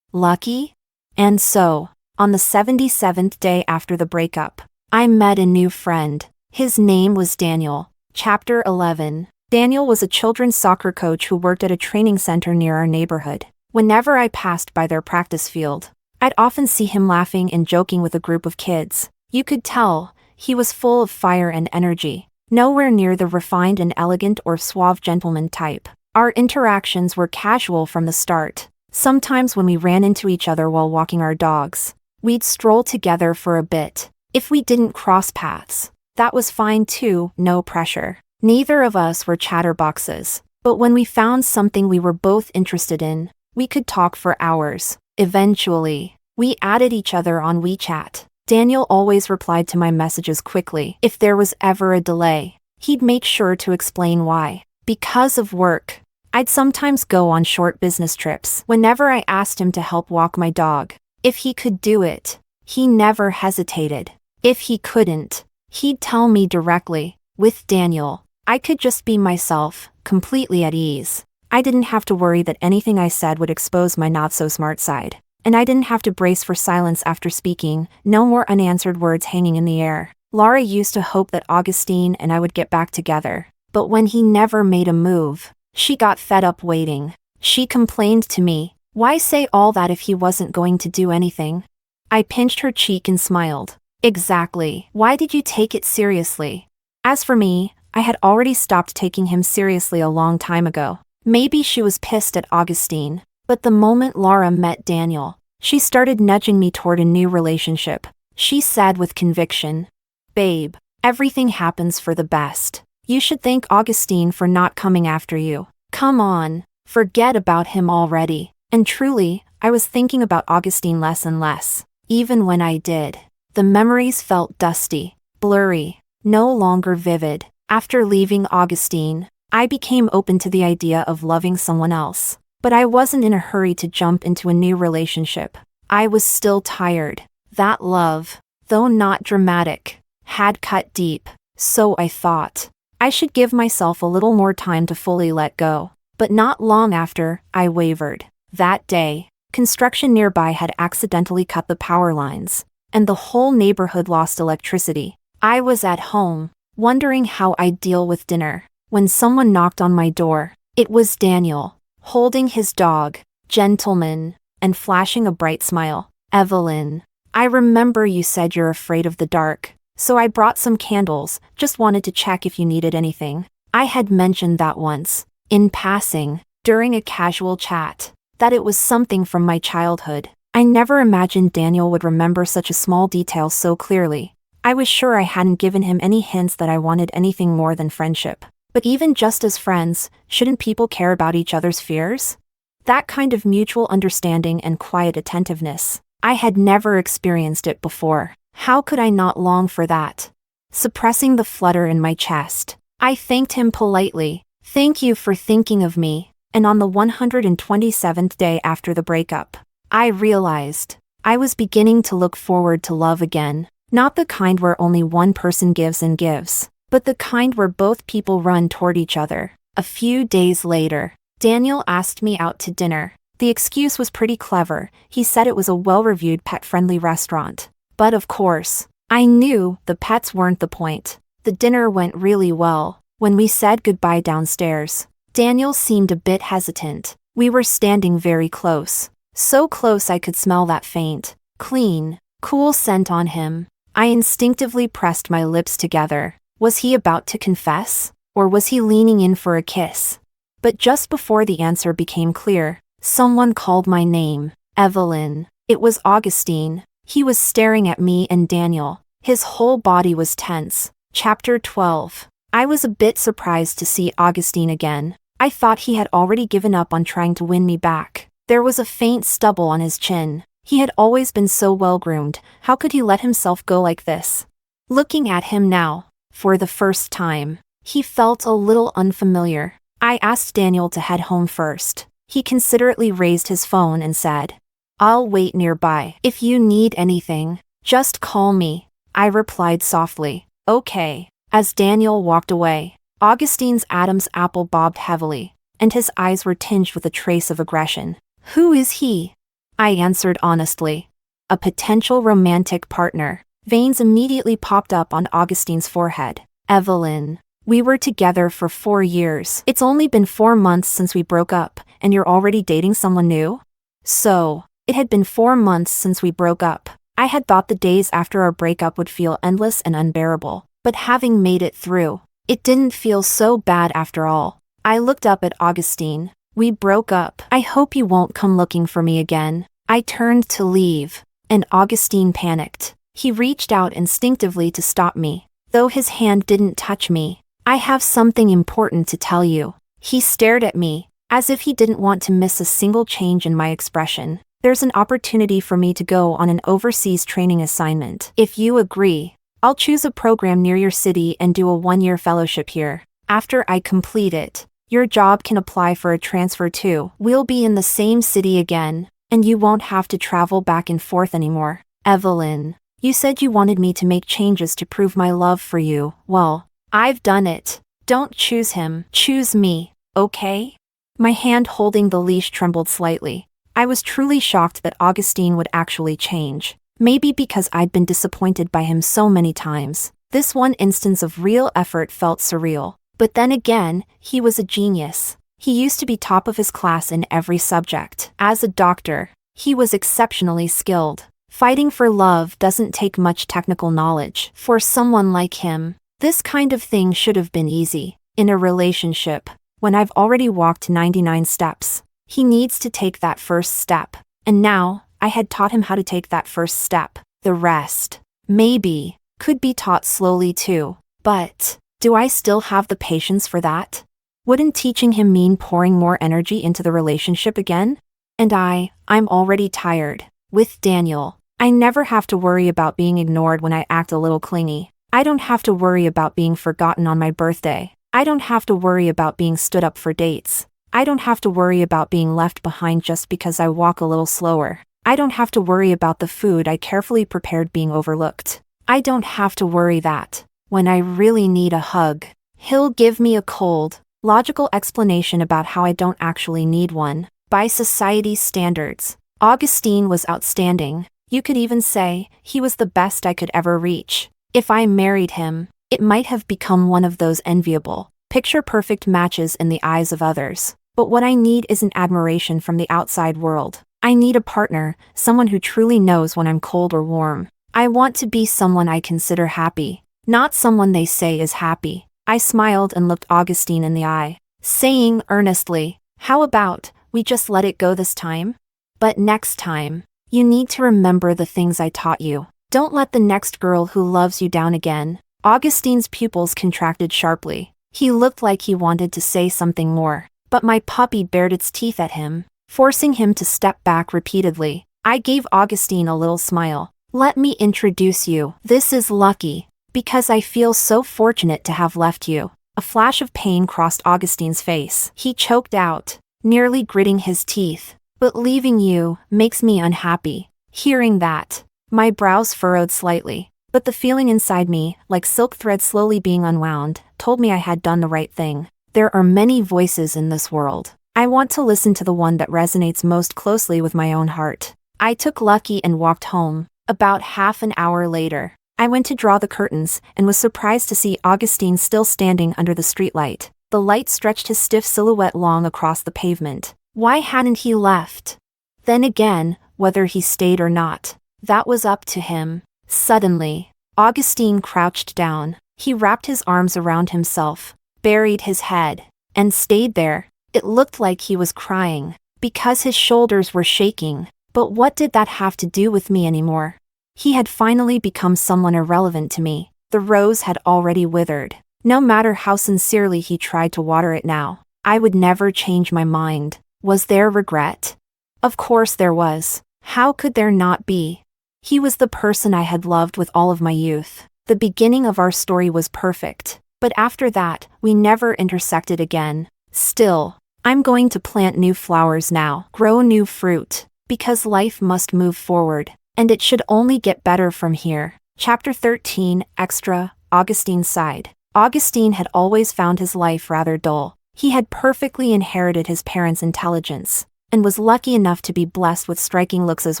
S1: lucky? And so, on the 77th day after the breakup, I met a new friend. His name was Daniel. Chapter 11. Daniel was a children's soccer coach who worked at a training center near our neighborhood. Whenever I passed by their practice field, I'd often see him laughing and joking with a group of kids. You could tell, he was full of fire and energy, nowhere near the refined and elegant or suave gentleman type. Our interactions were casual from the start. Sometimes when we ran into each other while walking our dogs, we'd stroll together for a bit. If we didn't cross paths, that was fine too, no pressure. Neither of us were chatterboxes, but when we found something we were both interested in, we could talk for hours. Eventually, we added each other on WeChat. Daniel always replied to my messages quickly. If there was ever a delay, he'd make sure to explain why. Because of work, I'd sometimes go on short business trips. Whenever I asked him to help walk my dog, if he could do it, he never hesitated. If he couldn't, he'd tell me directly. With Daniel, I could just be myself, completely at ease. I didn't have to worry that anything I said would expose my not-so-smart side. And I didn't have to brace for silence after speaking, no more unanswered words hanging in the air. Laura used to hope that Augustine and I would get back together. But when he never made a move, she got fed up waiting. She complained to me, why say all that if he wasn't going to do anything? I pinched her cheek and smiled. Exactly. Why did you take it seriously? As for me, I had already stopped taking him seriously a long time ago. Maybe she was pissed at Augustine, but the moment Laura met Daniel, she started nudging me toward a new relationship. She said with conviction, Babe, everything happens for the best. You should thank Augustine for not coming after you. Come on, forget about him already. And truly, I was thinking about Augustine less and less. Even when I did, the memories felt dusty, blurry, no longer vivid. After leaving Augustine, I became open to the idea of loving someone else. But I wasn't in a hurry to jump into a new relationship. I was still tired. That love, though not dramatic, had cut deep. So I thought, I should give myself a little more time to fully let go. But not long after, I wavered. That day, construction nearby had accidentally cut the power lines, and the whole neighborhood lost electricity. I was at home, wondering how I'd deal with dinner, when someone knocked on my door. It was Daniel, holding his dog, Gentleman, and flashing a bright smile. Evelyn, I remember you said you're afraid of the dark, so I brought some candles, just wanted to check if you needed anything. I had mentioned that once, in passing, during a casual chat, that it was something from my childhood. I never imagined Daniel would remember such a small detail so clearly. I was sure I hadn't given him any hints that I wanted anything more than friendship. But even just as friends, shouldn't people care about each other's fears? That kind of mutual understanding and quiet attentiveness. I had never experienced it before. How could I not long for that? Suppressing the flutter in my chest, I thanked him politely. Thank you for thinking of me. And on the 127th day after the breakup, I realized I was beginning to look forward to love again. Not the kind where only one person gives and gives, but the kind where both people run toward each other. A few days later, Daniel asked me out to dinner. The excuse was pretty clever. He said it was a well-reviewed pet-friendly restaurant. But of course, I knew the pets weren't the point. The dinner went really well. When we said goodbye downstairs, Daniel seemed a bit hesitant. We were standing very close. So close I could smell that faint, clean, cool scent on him. I instinctively pressed my lips together. Was he about to confess? Or was he leaning in for a kiss? But just before the answer became clear, someone called my name. Evelyn. It was Augustine. He was staring at me and Daniel. His whole body was tense. Chapter 12. I was a bit surprised to see Augustine again. I thought he had already given up on trying to win me back. There was a faint stubble on his chin. He had always been so well-groomed. How could he let himself go like this? Looking at him now, for the first time, he felt a little unfamiliar. I asked Daniel to head home first. He considerately raised his phone and said, "I'll wait nearby. If you need anything, just call me." I replied softly, "Okay." As Daniel walked away, Augustine's Adam's apple bobbed heavily, and his eyes were tinged with a trace of aggression. "Who is he?" I answered honestly. "A potential romantic partner." Veins immediately popped up on Augustine's forehead. "Evelyn, we were together for 4 years. It's only been 4 months since we broke up, and you're already dating someone new?" So, it had been 4 months since we broke up. I had thought the days after our breakup would feel endless and unbearable, but having made it through, it didn't feel so bad after all. I looked up at Augustine. "We broke up. I hope you won't come looking for me again." I turned to leave, and Augustine panicked. He reached out instinctively to stop me, though his hand didn't touch me. "I have something important to tell you." He stared at me, as if he didn't want to miss a single change in my expression. "There's an opportunity for me to go on an overseas training assignment. If you agree, I'll choose a program near your city and do a 1-year fellowship here. After I complete it, your job can apply for a transfer too. We'll be in the same city again, and you won't have to travel back and forth anymore." "Evelyn, you said you wanted me to make changes to prove my love for you. Well, I've done it. Don't choose him, choose me, okay?" My hand holding the leash trembled slightly. I was truly shocked that Augustine would actually change. Maybe because I'd been disappointed by him so many times. This one instance of real effort felt surreal. But then again, he was a genius. He used to be top of his class in every subject. As a doctor, he was exceptionally skilled. Fighting for love doesn't take much technical knowledge. For someone like him, this kind of thing should have been easy. In a relationship, when I've already walked 99 steps, he needs to take that first step. And now, I had taught him how to take that first step. The rest, maybe, could be taught slowly too. But, do I still have the patience for that? Wouldn't teaching him mean pouring more energy into the relationship again? And I'm already tired. With Daniel, I never have to worry about being ignored when I act a little clingy. I don't have to worry about being forgotten on my birthday. I don't have to worry about being stood up for dates. I don't have to worry about being left behind just because I walk a little slower. I don't have to worry about the food I carefully prepared being overlooked. I don't have to worry that, when I really need a hug, he'll give me a cold, logical explanation about how I don't actually need one. By society's standards, Augustine was outstanding. You could even say, he was the best I could ever reach. If I married him, it might have become one of those enviable, picture-perfect matches in the eyes of others. But what I need isn't admiration from the outside world. I need a partner, someone who truly knows when I'm cold or warm. I want to be someone I consider happy, not someone they say is happy. I smiled and looked Augustine in the eye, saying earnestly, "How about, we just let it go this time? But next time, you need to remember the things I taught you. Don't let the next girl who loves you down again." Augustine's pupils contracted sharply. He looked like he wanted to say something more, but my puppy bared its teeth at him, forcing him to step back repeatedly. I gave Augustine a little smile. "Let me introduce you. This is Lucky, because I feel so fortunate to have left you." A flash of pain crossed Augustine's face. He choked out, nearly gritting his teeth. "But leaving you makes me unhappy." Hearing that, my brows furrowed slightly, but the feeling inside me, like silk thread slowly being unwound, told me I had done the right thing. There are many voices in this world. I want to listen to the one that resonates most closely with my own heart. I took Lucky and walked home. About half an hour later, I went to draw the curtains and was surprised to see Augustine still standing under the streetlight. The light stretched his stiff silhouette long across the pavement. Why hadn't he left? Then again, whether he stayed or not, that was up to him. Suddenly, Augustine crouched down. He wrapped his arms around himself, buried his head, and stayed there. It looked like he was crying, because his shoulders were shaking. But what did that have to do with me anymore? He had finally become someone irrelevant to me. The rose had already withered. No matter how sincerely he tried to water it now, I would never change my mind. Was there regret? Of course there was. How could there not be? He was the person I had loved with all of my youth. The beginning of our story was perfect, but after that, we never intersected again. Still, I'm going to plant new flowers now, grow new fruit, because life must move forward, and it should only get better from here. Chapter 13, Extra. Augustine sighed. Augustine had always found his life rather dull. He had perfectly inherited his parents' intelligence, and was lucky enough to be blessed with striking looks as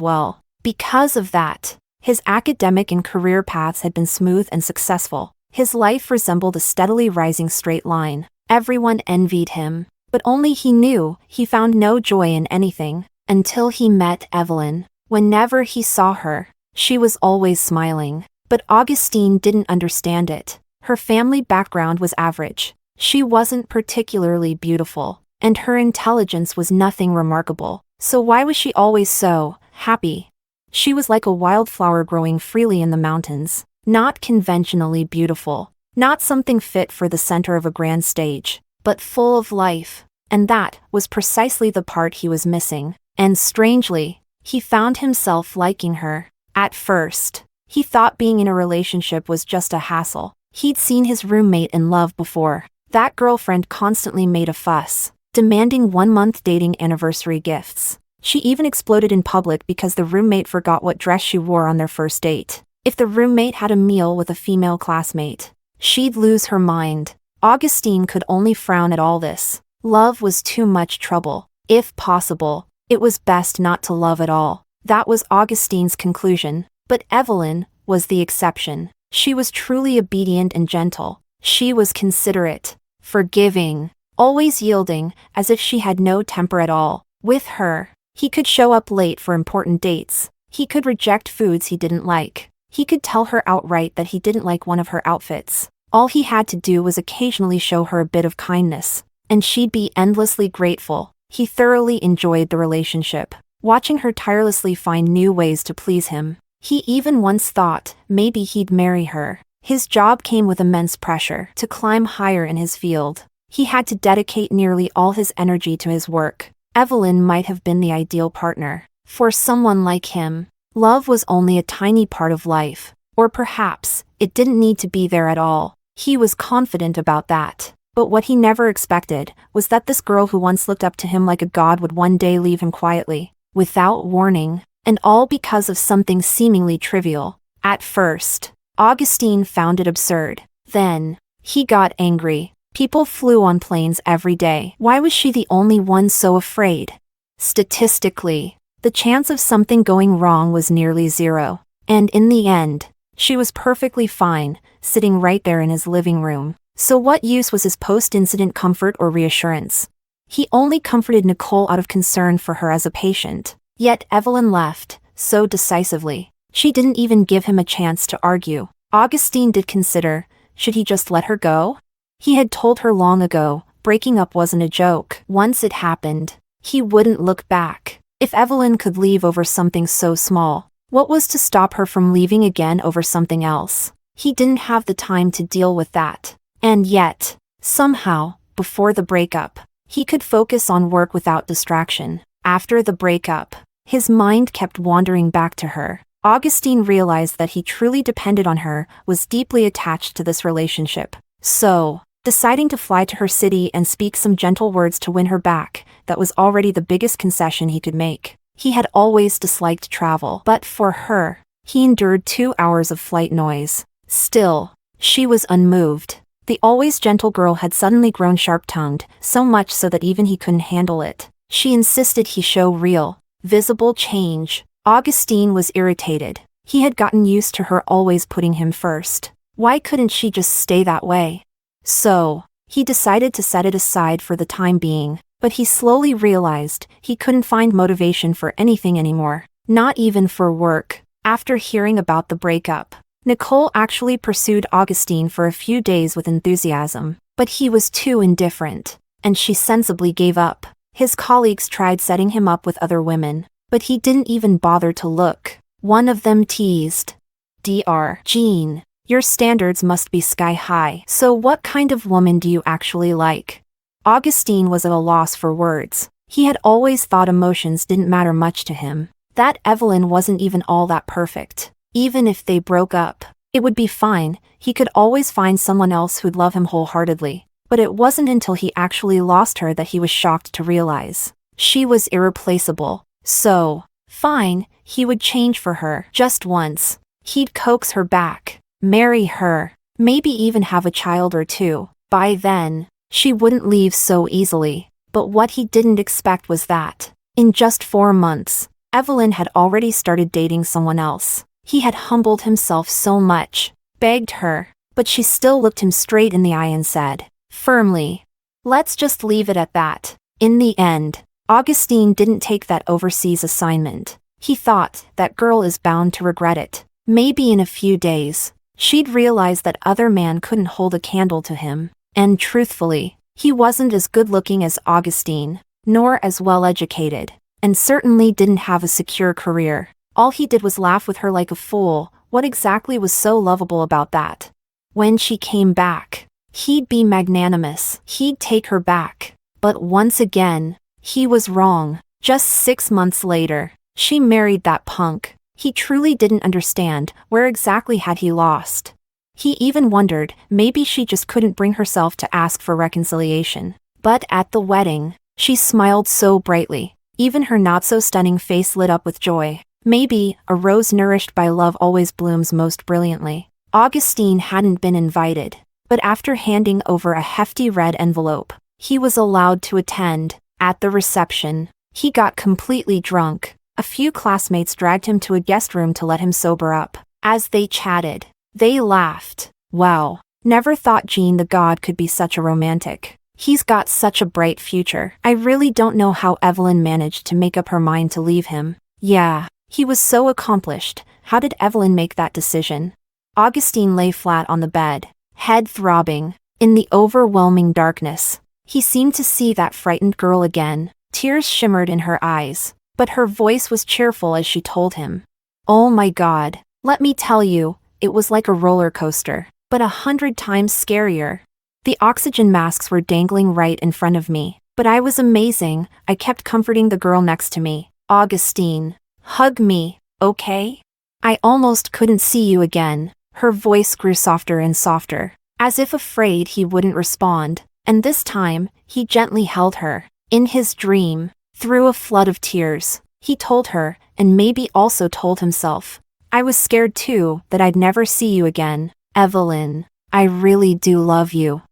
S1: well. Because of that, his academic and career paths had been smooth and successful. His life resembled a steadily rising straight line. Everyone envied him, but only he knew he found no joy in anything, until he met Evelyn. Whenever he saw her, she was always smiling. But Augustine didn't understand it. Her family background was average. She wasn't particularly beautiful, and her intelligence was nothing remarkable. So why was she always so happy? She was like a wildflower growing freely in the mountains, not conventionally beautiful, not something fit for the center of a grand stage, but full of life. And that was precisely the part he was missing. And strangely, he found himself liking her. At first, he thought being in a relationship was just a hassle. He'd seen his roommate in love before. That girlfriend constantly made a fuss, demanding 1-month dating anniversary gifts. She even exploded in public because the roommate forgot what dress she wore on their first date. If the roommate had a meal with a female classmate, she'd lose her mind. Augustine could only frown at all this. Love was too much trouble. If possible, it was best not to love at all. That was Augustine's conclusion. But Evelyn was the exception. She was truly obedient and gentle. She was considerate, forgiving, always yielding, as if she had no temper at all. With her, he could show up late for important dates. He could reject foods he didn't like. He could tell her outright that he didn't like one of her outfits. All he had to do was occasionally show her a bit of kindness, and she'd be endlessly grateful. He thoroughly enjoyed the relationship, watching her tirelessly find new ways to please him. He even once thought maybe he'd marry her. His job came with immense pressure. To climb higher in his field, he had to dedicate nearly all his energy to his work. Evelyn might have been the ideal partner for someone like him. Love was only a tiny part of life, or perhaps it didn't need to be there at all. He was confident about that. But what he never expected was that this girl who once looked up to him like a god would one day leave him quietly, without warning, and all because of something seemingly trivial. At first, Augustine found it absurd. Then, he got angry. People flew on planes every day. Why was she the only one so afraid? Statistically, the chance of something going wrong was nearly zero. And in the end, she was perfectly fine, sitting right there in his living room. So what use was his post-incident comfort or reassurance? He only comforted Nicole out of concern for her as a patient. Yet Evelyn left, so decisively. She didn't even give him a chance to argue. Augustine did consider, should he just let her go? He had told her long ago, breaking up wasn't a joke. Once it happened, he wouldn't look back. If Evelyn could leave over something so small, what was to stop her from leaving again over something else? He didn't have the time to deal with that. And yet, somehow, before the breakup, he could focus on work without distraction. After the breakup, his mind kept wandering back to her. Augustine realized that he truly depended on her, was deeply attached to this relationship. So, deciding to fly to her city and speak some gentle words to win her back, that was already the biggest concession he could make. He had always disliked travel, but for her, he endured 2 hours of flight noise. Still, she was unmoved. The always gentle girl had suddenly grown sharp-tongued, so much so that even he couldn't handle it. She insisted he show real, visible change. Augustine was irritated. He had gotten used to her always putting him first. Why couldn't she just stay that way? So, he decided to set it aside for the time being, but he slowly realized he couldn't find motivation for anything anymore, not even for work. After hearing about the breakup, Nicole actually pursued Augustine for a few days with enthusiasm, but he was too indifferent, and she sensibly gave up. His colleagues tried setting him up with other women, but he didn't even bother to look. One of them teased. Dr. Jean, your standards must be sky high. So what kind of woman do you actually like? Augustine was at a loss for words. He had always thought emotions didn't matter much to him. That Evelyn wasn't even all that perfect. Even if they broke up, it would be fine. He could always find someone else who'd love him wholeheartedly. But it wasn't until he actually lost her that he was shocked to realize she was irreplaceable. So, fine, he would change for her just once. He'd coax her back, marry her, maybe even have a child or two. By then, she wouldn't leave so easily. But what he didn't expect was that, in just 4 months, Evelyn had already started dating someone else. He had humbled himself so much, begged her, but she still looked him straight in the eye and said, firmly, let's just leave it at that. In the end, Augustine didn't take that overseas assignment. He thought, that girl is bound to regret it. Maybe in a few days, she'd realize that other man couldn't hold a candle to him. And truthfully, he wasn't as good-looking as Augustine, nor as well-educated, and certainly didn't have a secure career. All he did was laugh with her like a fool. What exactly was so lovable about that? When she came back, he'd be magnanimous. He'd take her back. But once again, he was wrong. Just 6 months later, she married that punk. He truly didn't understand, where exactly had he lost? He even wondered, maybe she just couldn't bring herself to ask for reconciliation. But at the wedding, she smiled so brightly. Even her not-so-stunning face lit up with joy. Maybe, a rose nourished by love always blooms most brilliantly. Augustine hadn't been invited, but after handing over a hefty red envelope, he was allowed to attend. At the reception, he got completely drunk. A few classmates dragged him to a guest room to let him sober up. As they chatted, they laughed. Wow, never thought Jean the God could be such a romantic. He's got such a bright future. I really don't know how Evelyn managed to make up her mind to leave him. Yeah, he was so accomplished. How did Evelyn make that decision? Augustine lay flat on the bed, head throbbing. In the overwhelming darkness, he seemed to see that frightened girl again. Tears shimmered in her eyes, but her voice was cheerful as she told him. Oh my God, let me tell you, it was like a roller coaster, but 100 times scarier. The oxygen masks were dangling right in front of me, but I was amazing. I kept comforting the girl next to me. Augustine, hug me, okay? I almost couldn't see you again. Her voice grew softer and softer, as if afraid he wouldn't respond, and this time, he gently held her. In his dream, through a flood of tears, he told her, and maybe also told himself, I was scared too, that I'd never see you again. Evelyn, I really do love you.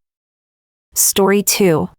S1: Story 2.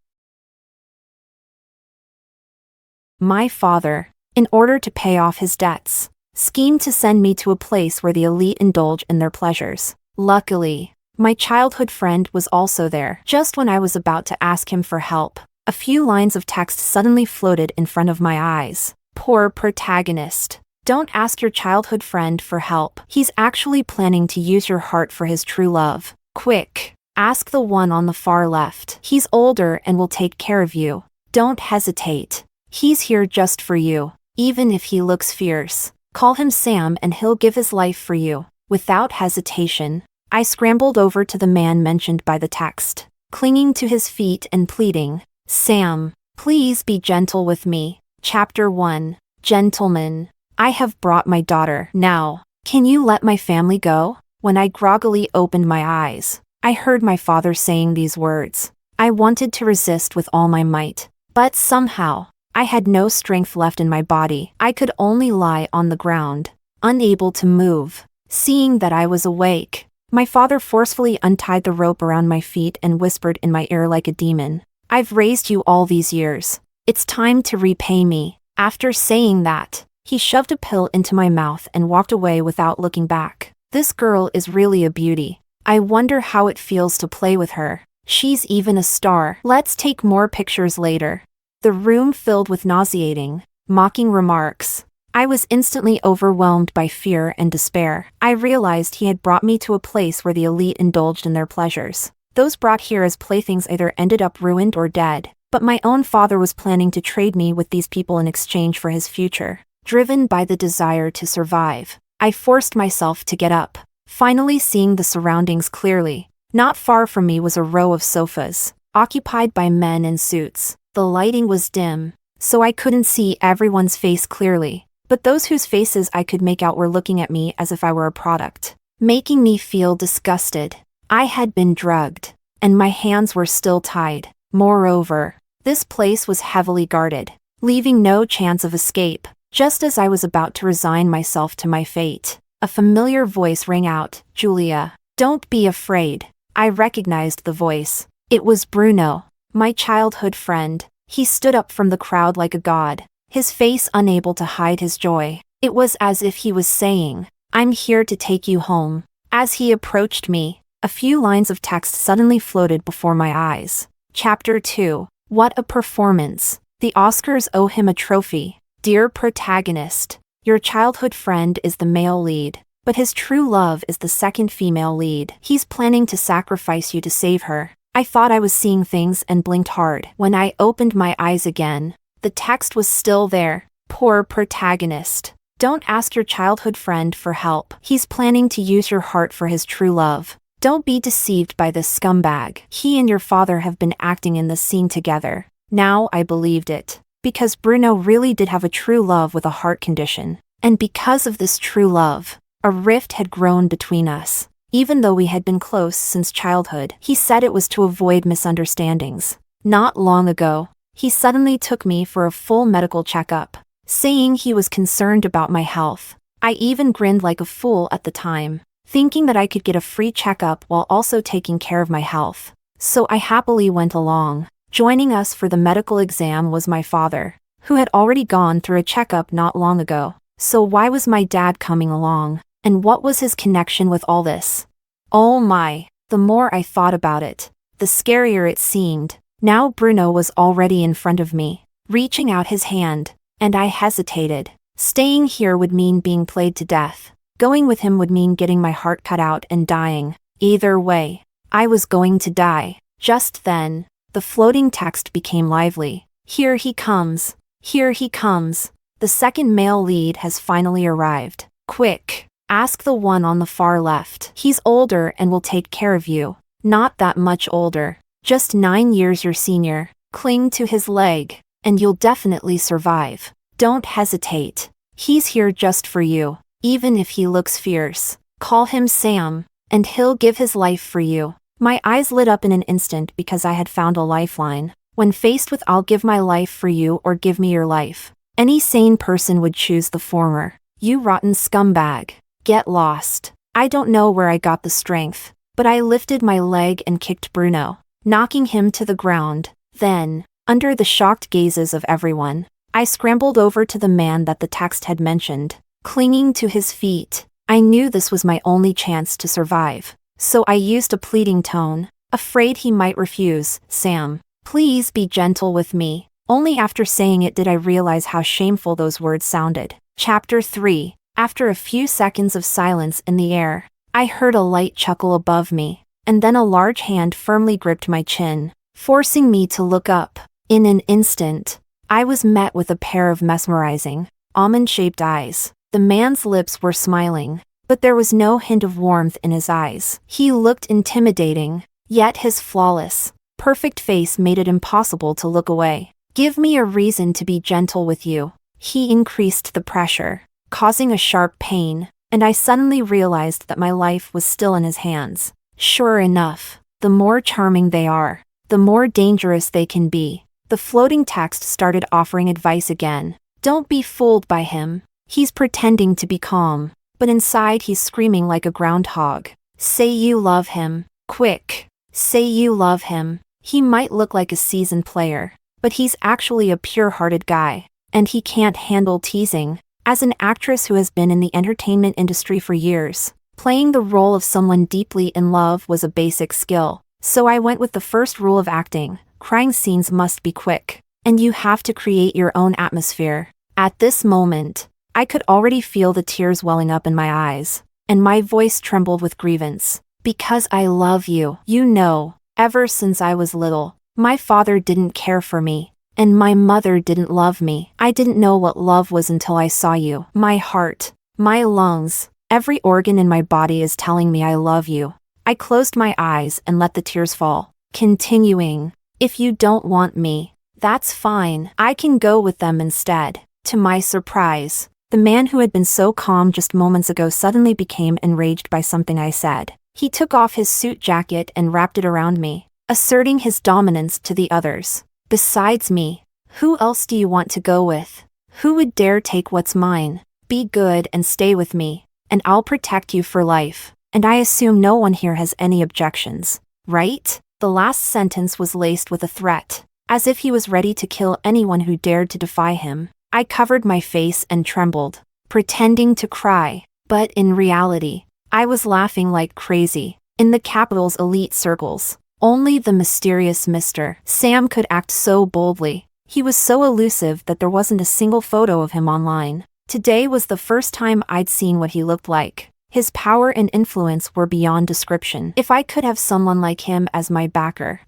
S1: My father, in order to pay off his debts, schemed to send me to a place where the elite indulge in their pleasures. Luckily, my childhood friend was also there. Just when I was about to ask him for help, a few lines of text suddenly floated in front of my eyes. Poor protagonist. Don't ask your childhood friend for help. He's actually planning to use your heart for his true love. Quick, ask the one on the far left. He's older and will take care of you. Don't hesitate. He's here just for you. Even if he looks fierce, call him Sam and he'll give his life for you. Without hesitation, I scrambled over to the man mentioned by the text, clinging to his feet and pleading, Sam, please be gentle with me. Chapter 1. Gentlemen, I have brought my daughter. Now, can you let my family go? When I groggily opened my eyes, I heard my father saying these words. I wanted to resist with all my might, but somehow, I had no strength left in my body. I could only lie on the ground, unable to move. Seeing that I was awake, my father forcefully untied the rope around my feet and whispered in my ear like a demon, I've raised you all these years. It's time to repay me. After saying that, he shoved a pill into my mouth and walked away without looking back. This girl is really a beauty. I wonder how it feels to play with her. She's even a star. Let's take more pictures later. The room filled with nauseating, mocking remarks. I was instantly overwhelmed by fear and despair. I realized he had brought me to a place where the elite indulged in their pleasures. Those brought here as playthings either ended up ruined or dead, but my own father was planning to trade me with these people in exchange for his future. Driven by the desire to survive, I forced myself to get up, finally seeing the surroundings clearly. Not far from me was a row of sofas, occupied by men in suits. The lighting was dim, so I couldn't see everyone's face clearly, but those whose faces I could make out were looking at me as if I were a product, making me feel disgusted. I had been drugged, and my hands were still tied. Moreover, this place was heavily guarded, leaving no chance of escape. Just as I was about to resign myself to my fate, a familiar voice rang out, "Julia, don't be afraid." I recognized the voice. It was Bruno, my childhood friend. He stood up from the crowd like a god, his face unable to hide his joy. It was as if he was saying, "I'm here to take you home." As he approached me, a few lines of text suddenly floated before my eyes. Chapter 2. What a performance. The Oscars owe him a trophy. Dear protagonist, your childhood friend is the male lead, but his true love is the second female lead. He's planning to sacrifice you to save her. I thought I was seeing things and blinked hard. When I opened my eyes again, the text was still there. Poor protagonist. Don't ask your childhood friend for help. He's planning to use your heart for his true love. Don't be deceived by this scumbag. He and your father have been acting in this scene together. Now I believed it. Because Bruno really did have a true love with a heart condition. And because of this true love, a rift had grown between us. Even though we had been close since childhood, he said it was to avoid misunderstandings. Not long ago, he suddenly took me for a full medical checkup, saying he was concerned about my health. I even grinned like a fool at the time, thinking that I could get a free checkup while also taking care of my health. So I happily went along. Joining us for the medical exam was my father, who had already gone through a checkup not long ago. So why was my dad coming along? And what was his connection with all this? Oh my, the more I thought about it, the scarier it seemed. Now Bruno was already in front of me, reaching out his hand, and I hesitated. Staying here would mean being played to death. Going with him would mean getting my heart cut out and dying. Either way, I was going to die. Just then, the floating text became lively. Here he comes. Here he comes. The second male lead has finally arrived. Quick, ask the one on the far left. He's older and will take care of you. Not that much older. Just 9 years your senior. Cling to his leg, and you'll definitely survive. Don't hesitate. He's here just for you. Even if he looks fierce, call him Sam, and he'll give his life for you. My eyes lit up in an instant because I had found a lifeline. When faced with "I'll give my life for you" or "give me your life," any sane person would choose the former. You rotten scumbag. Get lost. I don't know where I got the strength, but I lifted my leg and kicked Bruno, knocking him to the ground. Then, under the shocked gazes of everyone, I scrambled over to the man that the text had mentioned, clinging to his feet. I knew this was my only chance to survive. So I used a pleading tone, afraid he might refuse. "Sam, please be gentle with me." Only after saying it did I realize how shameful those words sounded. Chapter 3. After a few seconds of silence in the air, I heard a light chuckle above me, and then a large hand firmly gripped my chin, forcing me to look up. In an instant, I was met with a pair of mesmerizing, almond-shaped eyes. The man's lips were smiling, but there was no hint of warmth in his eyes. He looked intimidating, yet his flawless, perfect face made it impossible to look away. "Give me a reason to be gentle with you." He increased the pressure, causing a sharp pain, and I suddenly realized that my life was still in his hands. Sure enough, the more charming they are, the more dangerous they can be. The floating text started offering advice again. Don't be fooled by him. He's pretending to be calm, but inside he's screaming like a groundhog. Say you love him. Quick. Say you love him. He might look like a seasoned player, but he's actually a pure-hearted guy, and he can't handle teasing. As an actress who has been in the entertainment industry for years, playing the role of someone deeply in love was a basic skill. So I went with the first rule of acting: crying scenes must be quick, and you have to create your own atmosphere. At this moment, I could already feel the tears welling up in my eyes, and my voice trembled with grievance. Because I love you. You know, ever since I was little, my father didn't care for me. And my mother didn't love me. I didn't know what love was until I saw you. My heart, my lungs, every organ in my body is telling me I love you. I closed my eyes and let the tears fall, continuing, if you don't want me, that's fine. I can go with them instead. To my surprise, the man who had been so calm just moments ago suddenly became enraged by something I said. He took off his suit jacket and wrapped it around me, asserting his dominance to the others. Besides me, who else do you want to go with? Who would dare take what's mine? Be good and stay with me, and I'll protect you for life. And I assume no one here has any objections, right? The last sentence was laced with a threat, as if he was ready to kill anyone who dared to defy him. I covered my face and trembled, pretending to cry, but in reality, I was laughing like crazy. In the capital's elite circles, only the mysterious Mr. Sam could act so boldly. He was so elusive that there wasn't a single photo of him online. Today was the first time I'd seen what he looked like. His power and influence were beyond description. If I could have someone like him as my backer,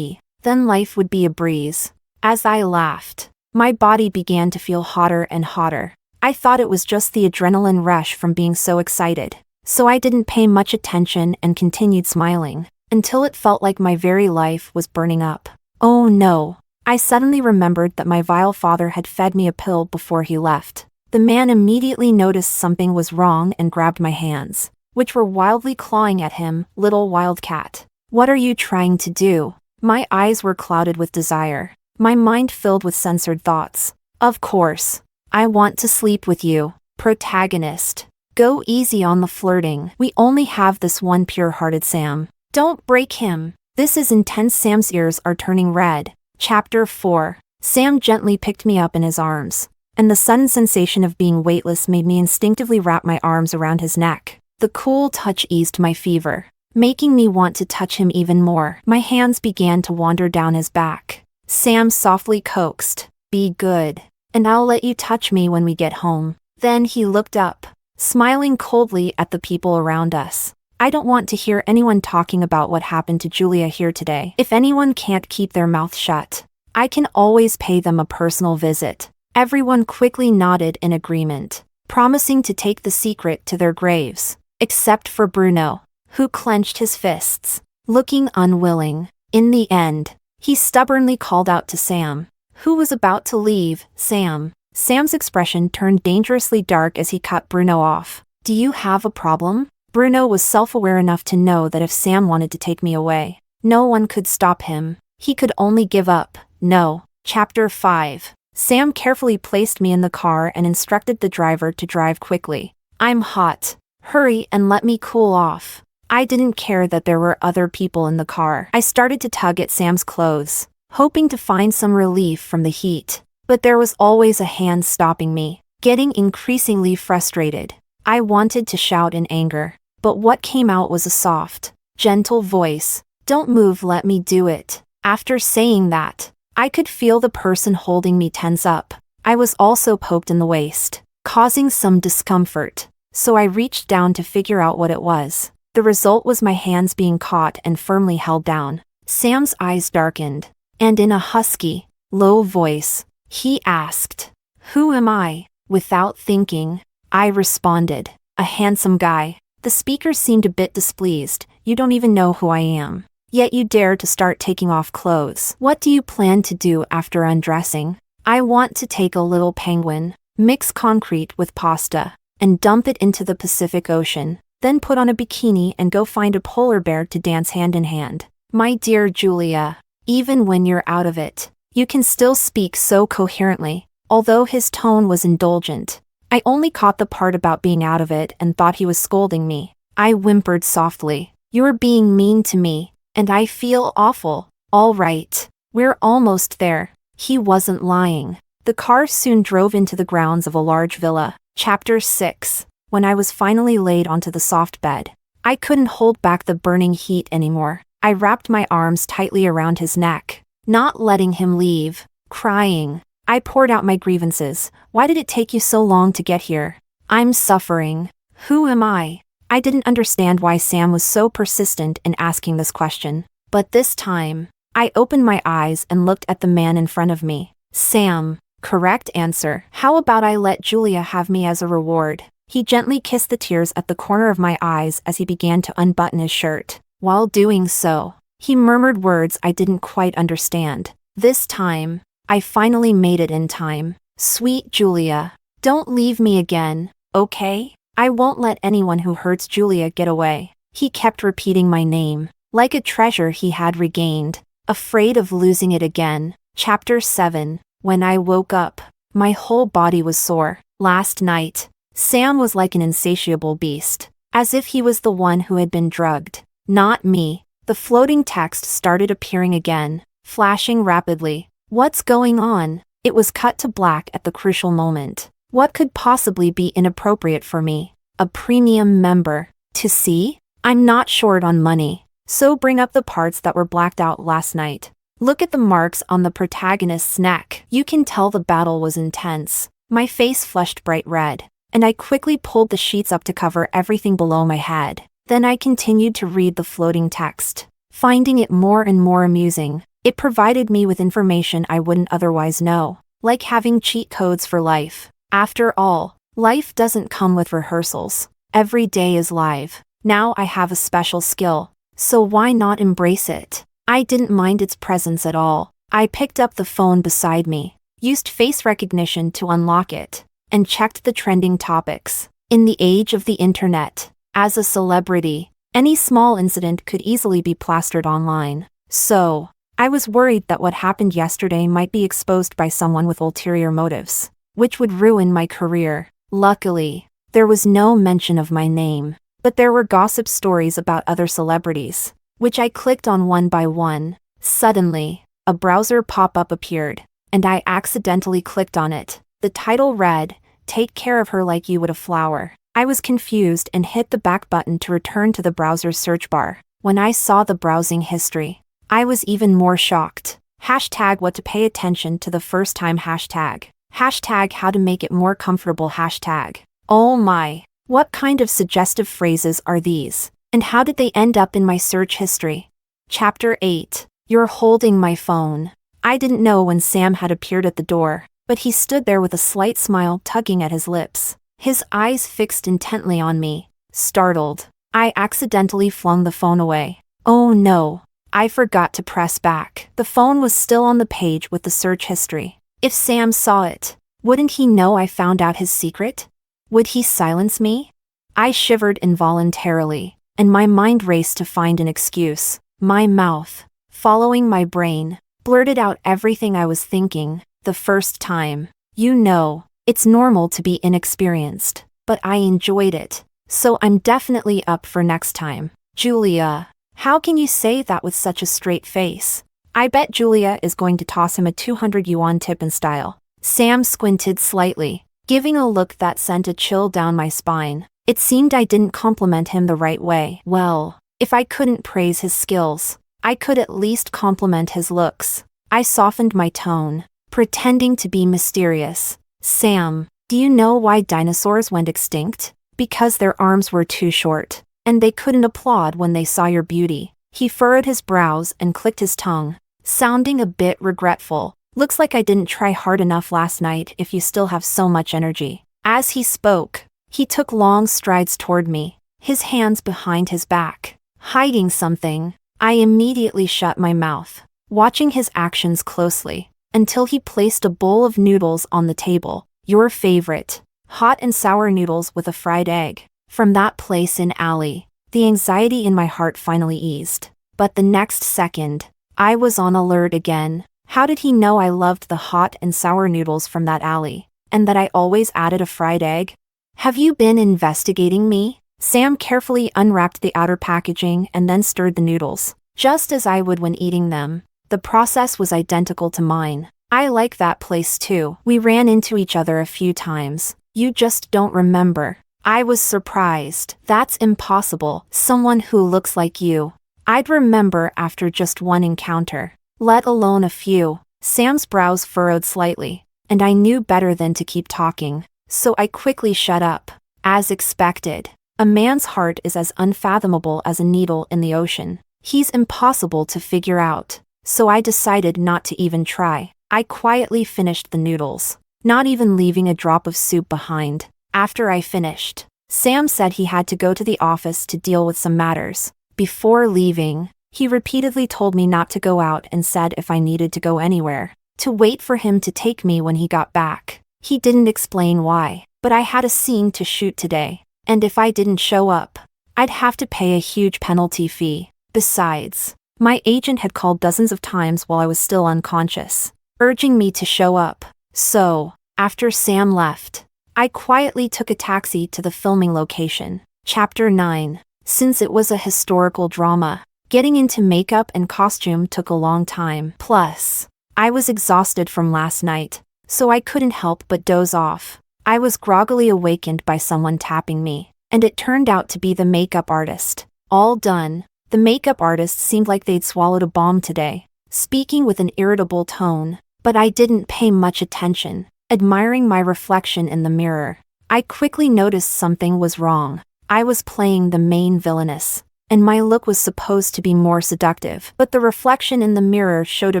S1: then life would be a breeze. As I laughed, my body began to feel hotter and hotter. I thought it was just the adrenaline rush from being so excited. So I didn't pay much attention and continued smiling, until it felt like my very life was burning up. Oh no! I suddenly remembered that my vile father had fed me a pill before he left. The man immediately noticed something was wrong and grabbed my hands, which were wildly clawing at him. Little wildcat. What are you trying to do? My eyes were clouded with desire, my mind filled with censored thoughts. Of course. I want to sleep with you, protagonist. Go easy on the flirting. We only have this one pure-hearted Sam. Don't break him. This is intense. Sam's ears are turning red. Chapter 4. Sam gently picked me up in his arms, and the sudden sensation of being weightless made me instinctively wrap my arms around his neck. The cool touch eased my fever, making me want to touch him even more. My hands began to wander down his back. Sam softly coaxed, "Be good, and I'll let you touch me when we get home." Then he looked up, smiling coldly at the people around us. I don't want to hear anyone talking about what happened to Julia here today. If anyone can't keep their mouth shut, I can always pay them a personal visit. Everyone quickly nodded in agreement, promising to take the secret to their graves, except for Bruno, who clenched his fists, looking unwilling. In the end, he stubbornly called out to Sam, who was about to leave. "Sam." Sam's expression turned dangerously dark as he cut Bruno off. "Do you have a problem?" Bruno was self-aware enough to know that if Sam wanted to take me away, no one could stop him. He could only give up. No. Chapter 5. Sam carefully placed me in the car and instructed the driver to drive quickly. "I'm hot. Hurry and let me cool off." I didn't care that there were other people in the car. I started to tug at Sam's clothes, hoping to find some relief from the heat. But there was always a hand stopping me. Getting increasingly frustrated, I wanted to shout in anger, but what came out was a soft, gentle voice. "Don't move, let me do it." After saying that, I could feel the person holding me tense up. I was also poked in the waist, causing some discomfort, so I reached down to figure out what it was. The result was my hands being caught and firmly held down. Sam's eyes darkened, and in a husky, low voice, he asked, "Who am I?" Without thinking, I responded, "A handsome guy." The speaker seemed a bit displeased. "You don't even know who I am, yet you dare to start taking off clothes. What do you plan to do after undressing?" "I want to take a little penguin, mix concrete with pasta, and dump it into the Pacific Ocean, then put on a bikini and go find a polar bear to dance hand in hand." My dear Julia, even when you're out of it, you can still speak so coherently. Although his tone was indulgent, I only caught the part about being out of it and thought he was scolding me. I whimpered softly, "You're being mean to me, and I feel awful." "All right, we're almost there." He wasn't lying. The car soon drove into the grounds of a large villa. Chapter 6. When I was finally laid onto the soft bed, I couldn't hold back the burning heat anymore. I wrapped my arms tightly around his neck, not letting him leave. Crying, I poured out my grievances. "Why did it take you so long to get here? I'm suffering. Who am I?" I didn't understand why Sam was so persistent in asking this question. But this time, I opened my eyes and looked at the man in front of me. Sam. Correct answer. How about I let Julia have me as a reward? He gently kissed the tears at the corner of my eyes as he began to unbutton his shirt. While doing so, he murmured words I didn't quite understand. This time, I finally made it in time. Sweet Julia, don't leave me again, okay? I won't let anyone who hurts Julia get away. He kept repeating my name, like a treasure he had regained, afraid of losing it again. Chapter 7. When I woke up, my whole body was sore. Last night, Sam was like an insatiable beast, as if he was the one who had been drugged. Not me. The floating text started appearing again, flashing rapidly. What's going on? It was cut to black at the crucial moment. What could possibly be inappropriate for me, a premium member, to see? I'm not short on money, so bring up the parts that were blacked out last night. Look at the marks on the protagonist's neck. You can tell the battle was intense. My face flushed bright red, and I quickly pulled the sheets up to cover everything below my head. Then I continued to read the floating text, finding it more and more amusing. It provided me with information I wouldn't otherwise know, like having cheat codes for life. After all, life doesn't come with rehearsals. Every day is live. Now I have a special skill, so why not embrace it? I didn't mind its presence at all. I picked up the phone beside me, used face recognition to unlock it, and checked the trending topics. In the age of the internet, as a celebrity, any small incident could easily be plastered online. So, I was worried that what happened yesterday might be exposed by someone with ulterior motives, which would ruin my career. Luckily, there was no mention of my name, but there were gossip stories about other celebrities, which I clicked on one by one. Suddenly, a browser pop-up appeared, and I accidentally clicked on it. The title read, "Take care of her like you would a flower." I was confused and hit the back button to return to the browser's search bar. When I saw the browsing history, I was even more shocked. Hashtag what to pay attention to the first time hashtag. Hashtag how to make it more comfortable hashtag. Oh my, what kind of suggestive phrases are these? And how did they end up in my search history? Chapter 8. You're holding my phone. I didn't know when Sam had appeared at the door, but he stood there with a slight smile tugging at his lips, his eyes fixed intently on me. Startled, I accidentally flung the phone away. Oh no, I forgot to press back. The phone was still on the page with the search history. If Sam saw it, wouldn't he know I found out his secret? Would he silence me? I shivered involuntarily, and my mind raced to find an excuse. My mouth, following my brain, blurted out everything I was thinking. The first time. You know, it's normal to be inexperienced, but I enjoyed it, so I'm definitely up for next time. Julia, how can you say that with such a straight face? I bet Julia is going to toss him a 200 yuan tip in style. Sam squinted slightly, giving a look that sent a chill down my spine. It seemed I didn't compliment him the right way. Well, if I couldn't praise his skills, I could at least compliment his looks. I softened my tone, pretending to be mysterious. Sam, do you know why dinosaurs went extinct? Because their arms were too short, and they couldn't applaud when they saw your beauty. He furrowed his brows and clicked his tongue, sounding a bit regretful. Looks like I didn't try hard enough last night if you still have so much energy. As he spoke, he took long strides toward me, his hands behind his back, hiding something. I immediately shut my mouth, watching his actions closely, until he placed a bowl of noodles on the table. Your favorite, hot and sour noodles with a fried egg, from that place in Alley. The anxiety in my heart finally eased. But the next second, I was on alert again. How did he know I loved the hot and sour noodles from that alley, and that I always added a fried egg? Have you been investigating me? Sam carefully unwrapped the outer packaging and then stirred the noodles, just as I would when eating them. The process was identical to mine. I like that place too. We ran into each other a few times. You just don't remember. I was surprised. That's impossible. Someone who looks like you, I'd remember after just one encounter, let alone a few. Sam's brows furrowed slightly, and I knew better than to keep talking, so I quickly shut up. As expected, a man's heart is as unfathomable as a needle in the ocean. He's impossible to figure out. so I decided not to even try. I quietly finished the noodles, not even leaving a drop of soup behind. After I finished, Sam said he had to go to the office to deal with some matters. Before leaving, he repeatedly told me not to go out and said if I needed to go anywhere, to wait for him to take me when he got back. He didn't explain why, but I had a scene to shoot today, and if I didn't show up, I'd have to pay a huge penalty fee. Besides, my agent had called dozens of times while I was still unconscious, urging me to show up. So, after Sam left, I quietly took a taxi to the filming location. Chapter 9. Since it was a historical drama, getting into makeup and costume took a long time. Plus, I was exhausted from last night, so I couldn't help but doze off. I was groggily awakened by someone tapping me, and it turned out to be the makeup artist. All done. The makeup artist seemed like they'd swallowed a bomb today, speaking with an irritable tone, but I didn't pay much attention, admiring my reflection in the mirror. I quickly noticed something was wrong. I was playing the main villainess, and my look was supposed to be more seductive, but the reflection in the mirror showed a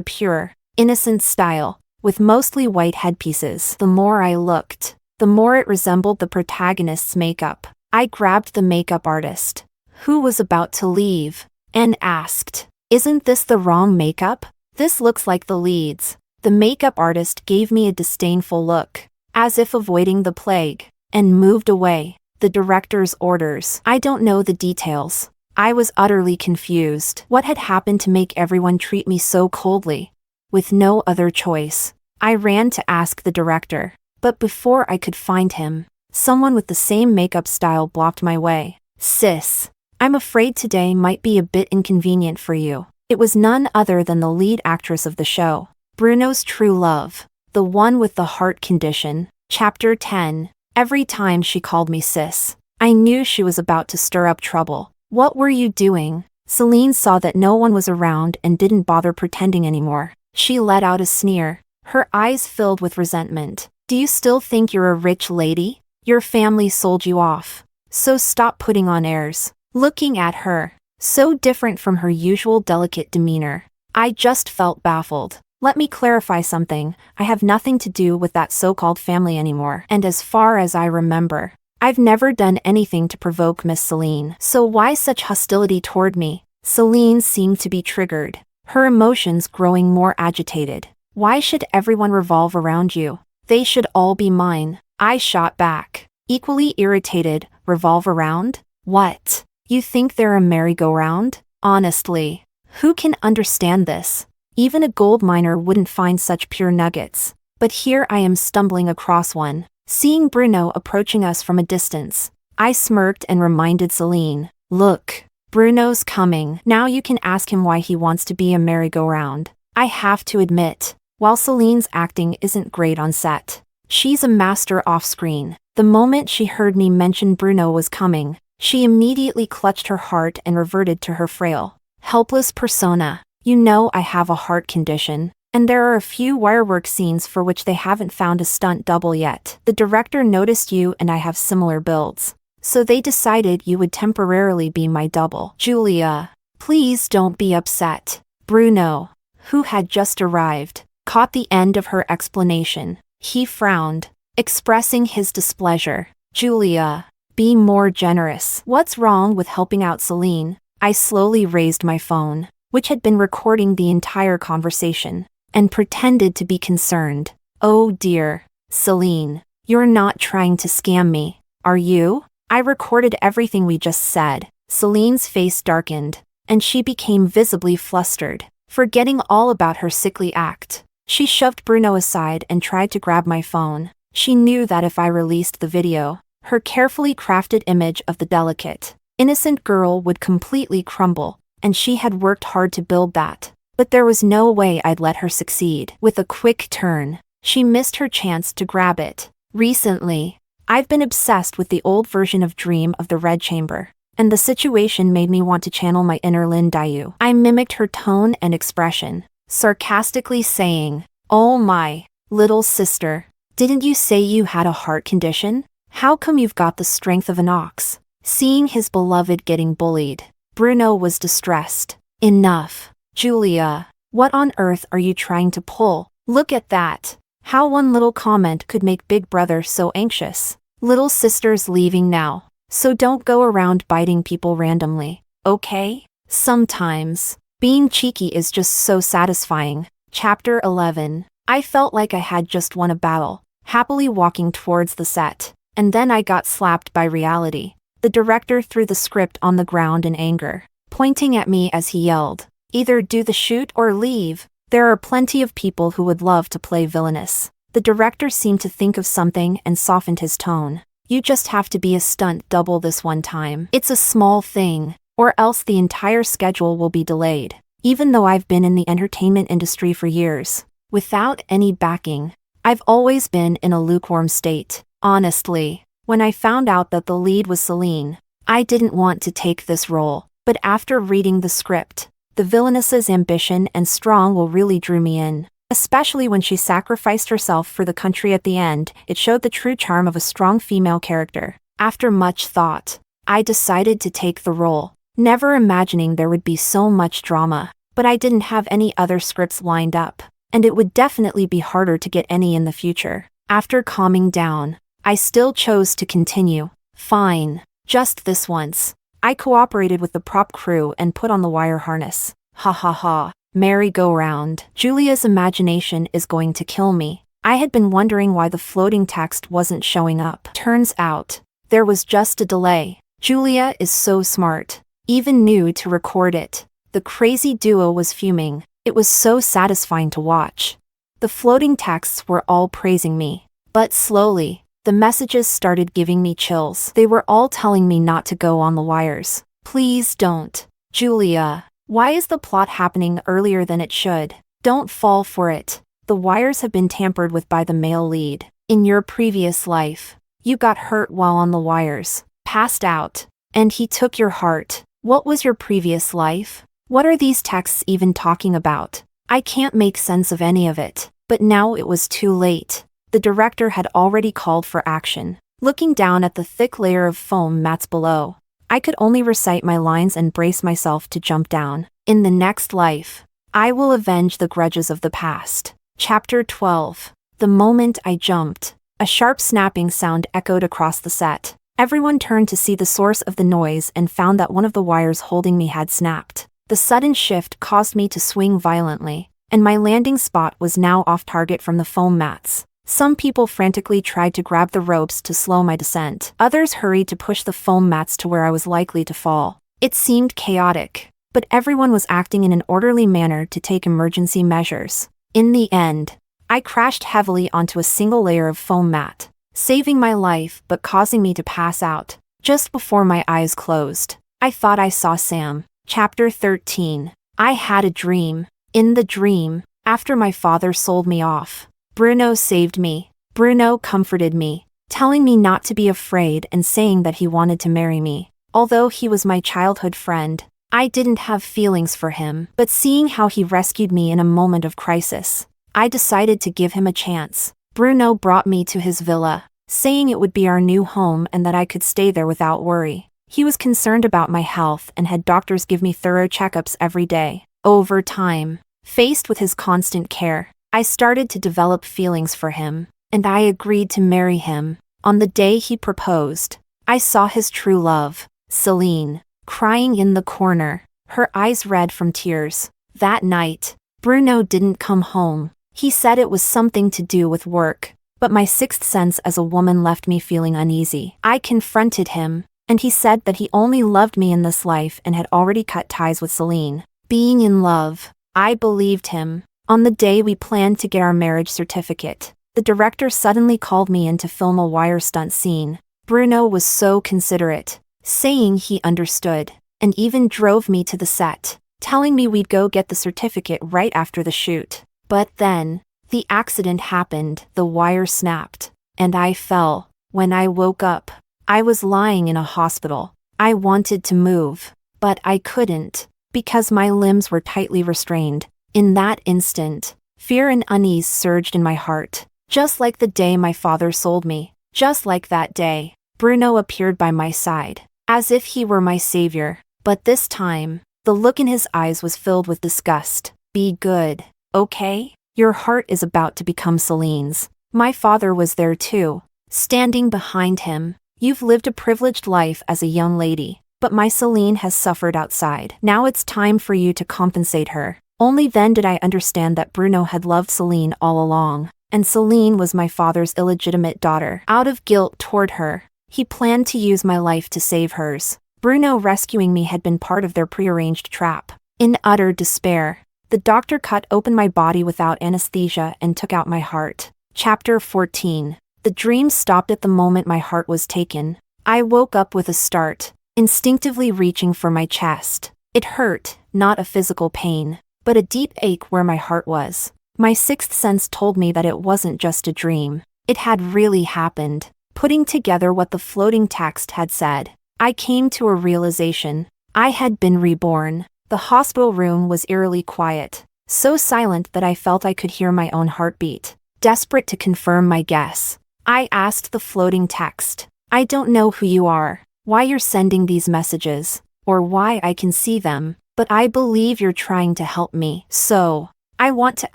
S1: pure, innocent style, with mostly white headpieces. The more I looked, the more it resembled the protagonist's makeup. I grabbed the makeup artist, who was about to leave, and asked, "Isn't this the wrong makeup? This looks like the leads." The makeup artist gave me a disdainful look, as if avoiding the plague, and moved away. The director's orders. I don't know the details. I was utterly confused. What had happened to make everyone treat me so coldly? With no other choice, I ran to ask the director, but before I could find him, someone with the same makeup style blocked my way. "Sis, I'm afraid today might be a bit inconvenient for you." It was none other than the lead actress of the show, Bruno's true love, the one with the heart condition. Chapter 10. Every time she called me sis, I knew she was about to stir up trouble. "What were you doing?" Celine saw that no one was around and didn't bother pretending anymore. She let out a sneer, her eyes filled with resentment. "Do you still think you're a rich lady? Your family sold you off, so stop putting on airs." Looking at her, so different from her usual delicate demeanor, I just felt baffled. "Let me clarify something. I have nothing to do with that so-called family anymore. And as far as I remember, I've never done anything to provoke Miss Celine. So why such hostility toward me?" Celine seemed to be triggered, her emotions growing more agitated. "Why should everyone revolve around you? They should all be mine." I shot back, equally irritated. "Revolve around? What? You think they're a merry-go-round? Honestly, who can understand this? Even a gold miner wouldn't find such pure nuggets. But here I am stumbling across one." Seeing Bruno approaching us from a distance, I smirked and reminded Celine, "Look, Bruno's coming. Now you can ask him why he wants to be a merry-go-round." I have to admit, while Celine's acting isn't great on set, she's a master off-screen. The moment she heard me mention Bruno was coming, she immediately clutched her heart and reverted to her frail, helpless persona. "You know I have a heart condition, and there are a few wirework scenes for which they haven't found a stunt double yet. The director noticed you and I have similar builds, so they decided you would temporarily be my double." "Julia, please don't be upset." Bruno, who had just arrived, caught the end of her explanation. He frowned, expressing his displeasure. "Julia, be more generous. What's wrong with helping out Celine?" I slowly raised my phone, which had been recording the entire conversation, and pretended to be concerned. "Oh dear, Celine, you're not trying to scam me, are you?" I recorded everything we just said. Celine's face darkened, and she became visibly flustered, forgetting all about her sickly act. She shoved Bruno aside and tried to grab my phone. She knew that if I released the video, her carefully crafted image of the delicate, innocent girl would completely crumble, and she had worked hard to build that. But there was no way I'd let her succeed. With a quick turn, she missed her chance to grab it. Recently, I've been obsessed with the old version of Dream of the Red Chamber, and the situation made me want to channel my inner Lin Dayu. I mimicked her tone and expression, sarcastically saying, "Oh my, little sister, didn't you say you had a heart condition? How come you've got the strength of an ox?" Seeing his beloved getting bullied, Bruno was distressed. "Enough, Julia. What on earth are you trying to pull? Look at that. How one little comment could make Big Brother so anxious. Little sister's leaving now, so don't go around biting people randomly, okay? Sometimes, being cheeky is just so satisfying. Chapter 11. I felt like I had just won a battle, happily walking towards the set. And then I got slapped by reality. The director threw the script on the ground in anger, pointing at me as he yelled, "Either do the shoot or leave." There are plenty of people who would love to play villainous. The director seemed to think of something and softened his tone. "You just have to be a stunt double this one time. It's a small thing, or else the entire schedule will be delayed." Even though I've been in the entertainment industry for years, without any backing, I've always been in a lukewarm state. Honestly, when I found out that the lead was Celine, I didn't want to take this role. But after reading the script, the villainess's ambition and strong will really drew me in. Especially when she sacrificed herself for the country at the end, it showed the true charm of a strong female character. After much thought, I decided to take the role, never imagining there would be so much drama. But I didn't have any other scripts lined up, and it would definitely be harder to get any in the future. After calming down, I still chose to continue. Fine, just this once. I cooperated with the prop crew and put on the wire harness. Ha ha ha. Merry-go-round. Julia's imagination is going to kill me. I had been wondering why the floating text wasn't showing up. Turns out, there was just a delay. Julia is so smart. Even knew to record it. The crazy duo was fuming. It was so satisfying to watch. The floating texts were all praising me. But slowly, the messages started giving me chills. They were all telling me not to go on the wires. Please don't. Julia. Why is the plot happening earlier than it should? Don't fall for it. The wires have been tampered with by the male lead. In your previous life, you got hurt while on the wires, passed out, and he took your heart. What was your previous life? What are these texts even talking about? I can't make sense of any of it. But now it was too late. The director had already called for action. Looking down at the thick layer of foam mats below, I could only recite my lines and brace myself to jump down. In the next life, I will avenge the grudges of the past. Chapter 12. The moment I jumped, a sharp snapping sound echoed across the set. Everyone turned to see the source of the noise and found that one of the wires holding me had snapped. The sudden shift caused me to swing violently, and my landing spot was now off target from the foam mats. Some people frantically tried to grab the ropes to slow my descent. Others hurried to push the foam mats to where I was likely to fall. It seemed chaotic, but everyone was acting in an orderly manner to take emergency measures. In the end, I crashed heavily onto a single layer of foam mat, saving my life but causing me to pass out. Just before my eyes closed, I thought I saw Sam. Chapter 13. I had a dream. In the dream, after my father sold me off, Bruno saved me. Bruno comforted me, telling me not to be afraid and saying that he wanted to marry me. Although he was my childhood friend, I didn't have feelings for him. But seeing how he rescued me in a moment of crisis, I decided to give him a chance. Bruno brought me to his villa, saying it would be our new home and that I could stay there without worry. He was concerned about my health and had doctors give me thorough checkups every day. Over time, faced with his constant care, I started to develop feelings for him, and I agreed to marry him. On the day he proposed, I saw his true love, Celine, crying in the corner, her eyes red from tears. That night, Bruno didn't come home. He said it was something to do with work, but my sixth sense as a woman left me feeling uneasy. I confronted him, and he said that he only loved me in this life and had already cut ties with Celine. Being in love, I believed him. On the day we planned to get our marriage certificate, the director suddenly called me in to film a wire stunt scene. Bruno was so considerate, saying he understood, and even drove me to the set, telling me we'd go get the certificate right after the shoot. But then, the accident happened, the wire snapped, and I fell. When I woke up, I was lying in a hospital. I wanted to move, but I couldn't, because my limbs were tightly restrained. In that instant, fear and unease surged in my heart. Just like the day my father sold me, just like that day, Bruno appeared by my side, as if he were my savior. But this time, the look in his eyes was filled with disgust. Be good, okay? Your heart is about to become Celine's. My father was there too, standing behind him. You've lived a privileged life as a young lady, but my Celine has suffered outside. Now it's time for you to compensate her. Only then did I understand that Bruno had loved Celine all along, and Celine was my father's illegitimate daughter. Out of guilt toward her, he planned to use my life to save hers. Bruno rescuing me had been part of their prearranged trap. In utter despair, the doctor cut open my body without anesthesia and took out my heart. Chapter 14. The dream stopped at the moment my heart was taken. I woke up with a start, instinctively reaching for my chest. It hurt, not a physical pain, but a deep ache where my heart was. My sixth sense told me that it wasn't just a dream. It had really happened. Putting together what the floating text had said, I came to a realization. I had been reborn. The hospital room was eerily quiet, so silent that I felt I could hear my own heartbeat. Desperate to confirm my guess, I asked the floating text, I don't know who you are, why you're sending these messages, or why I can see them, but I believe you're trying to help me. So, I want to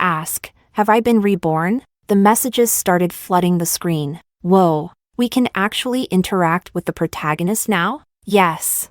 S1: ask, have I been reborn? The messages started flooding the screen. Whoa, we can actually interact with the protagonist now? Yes,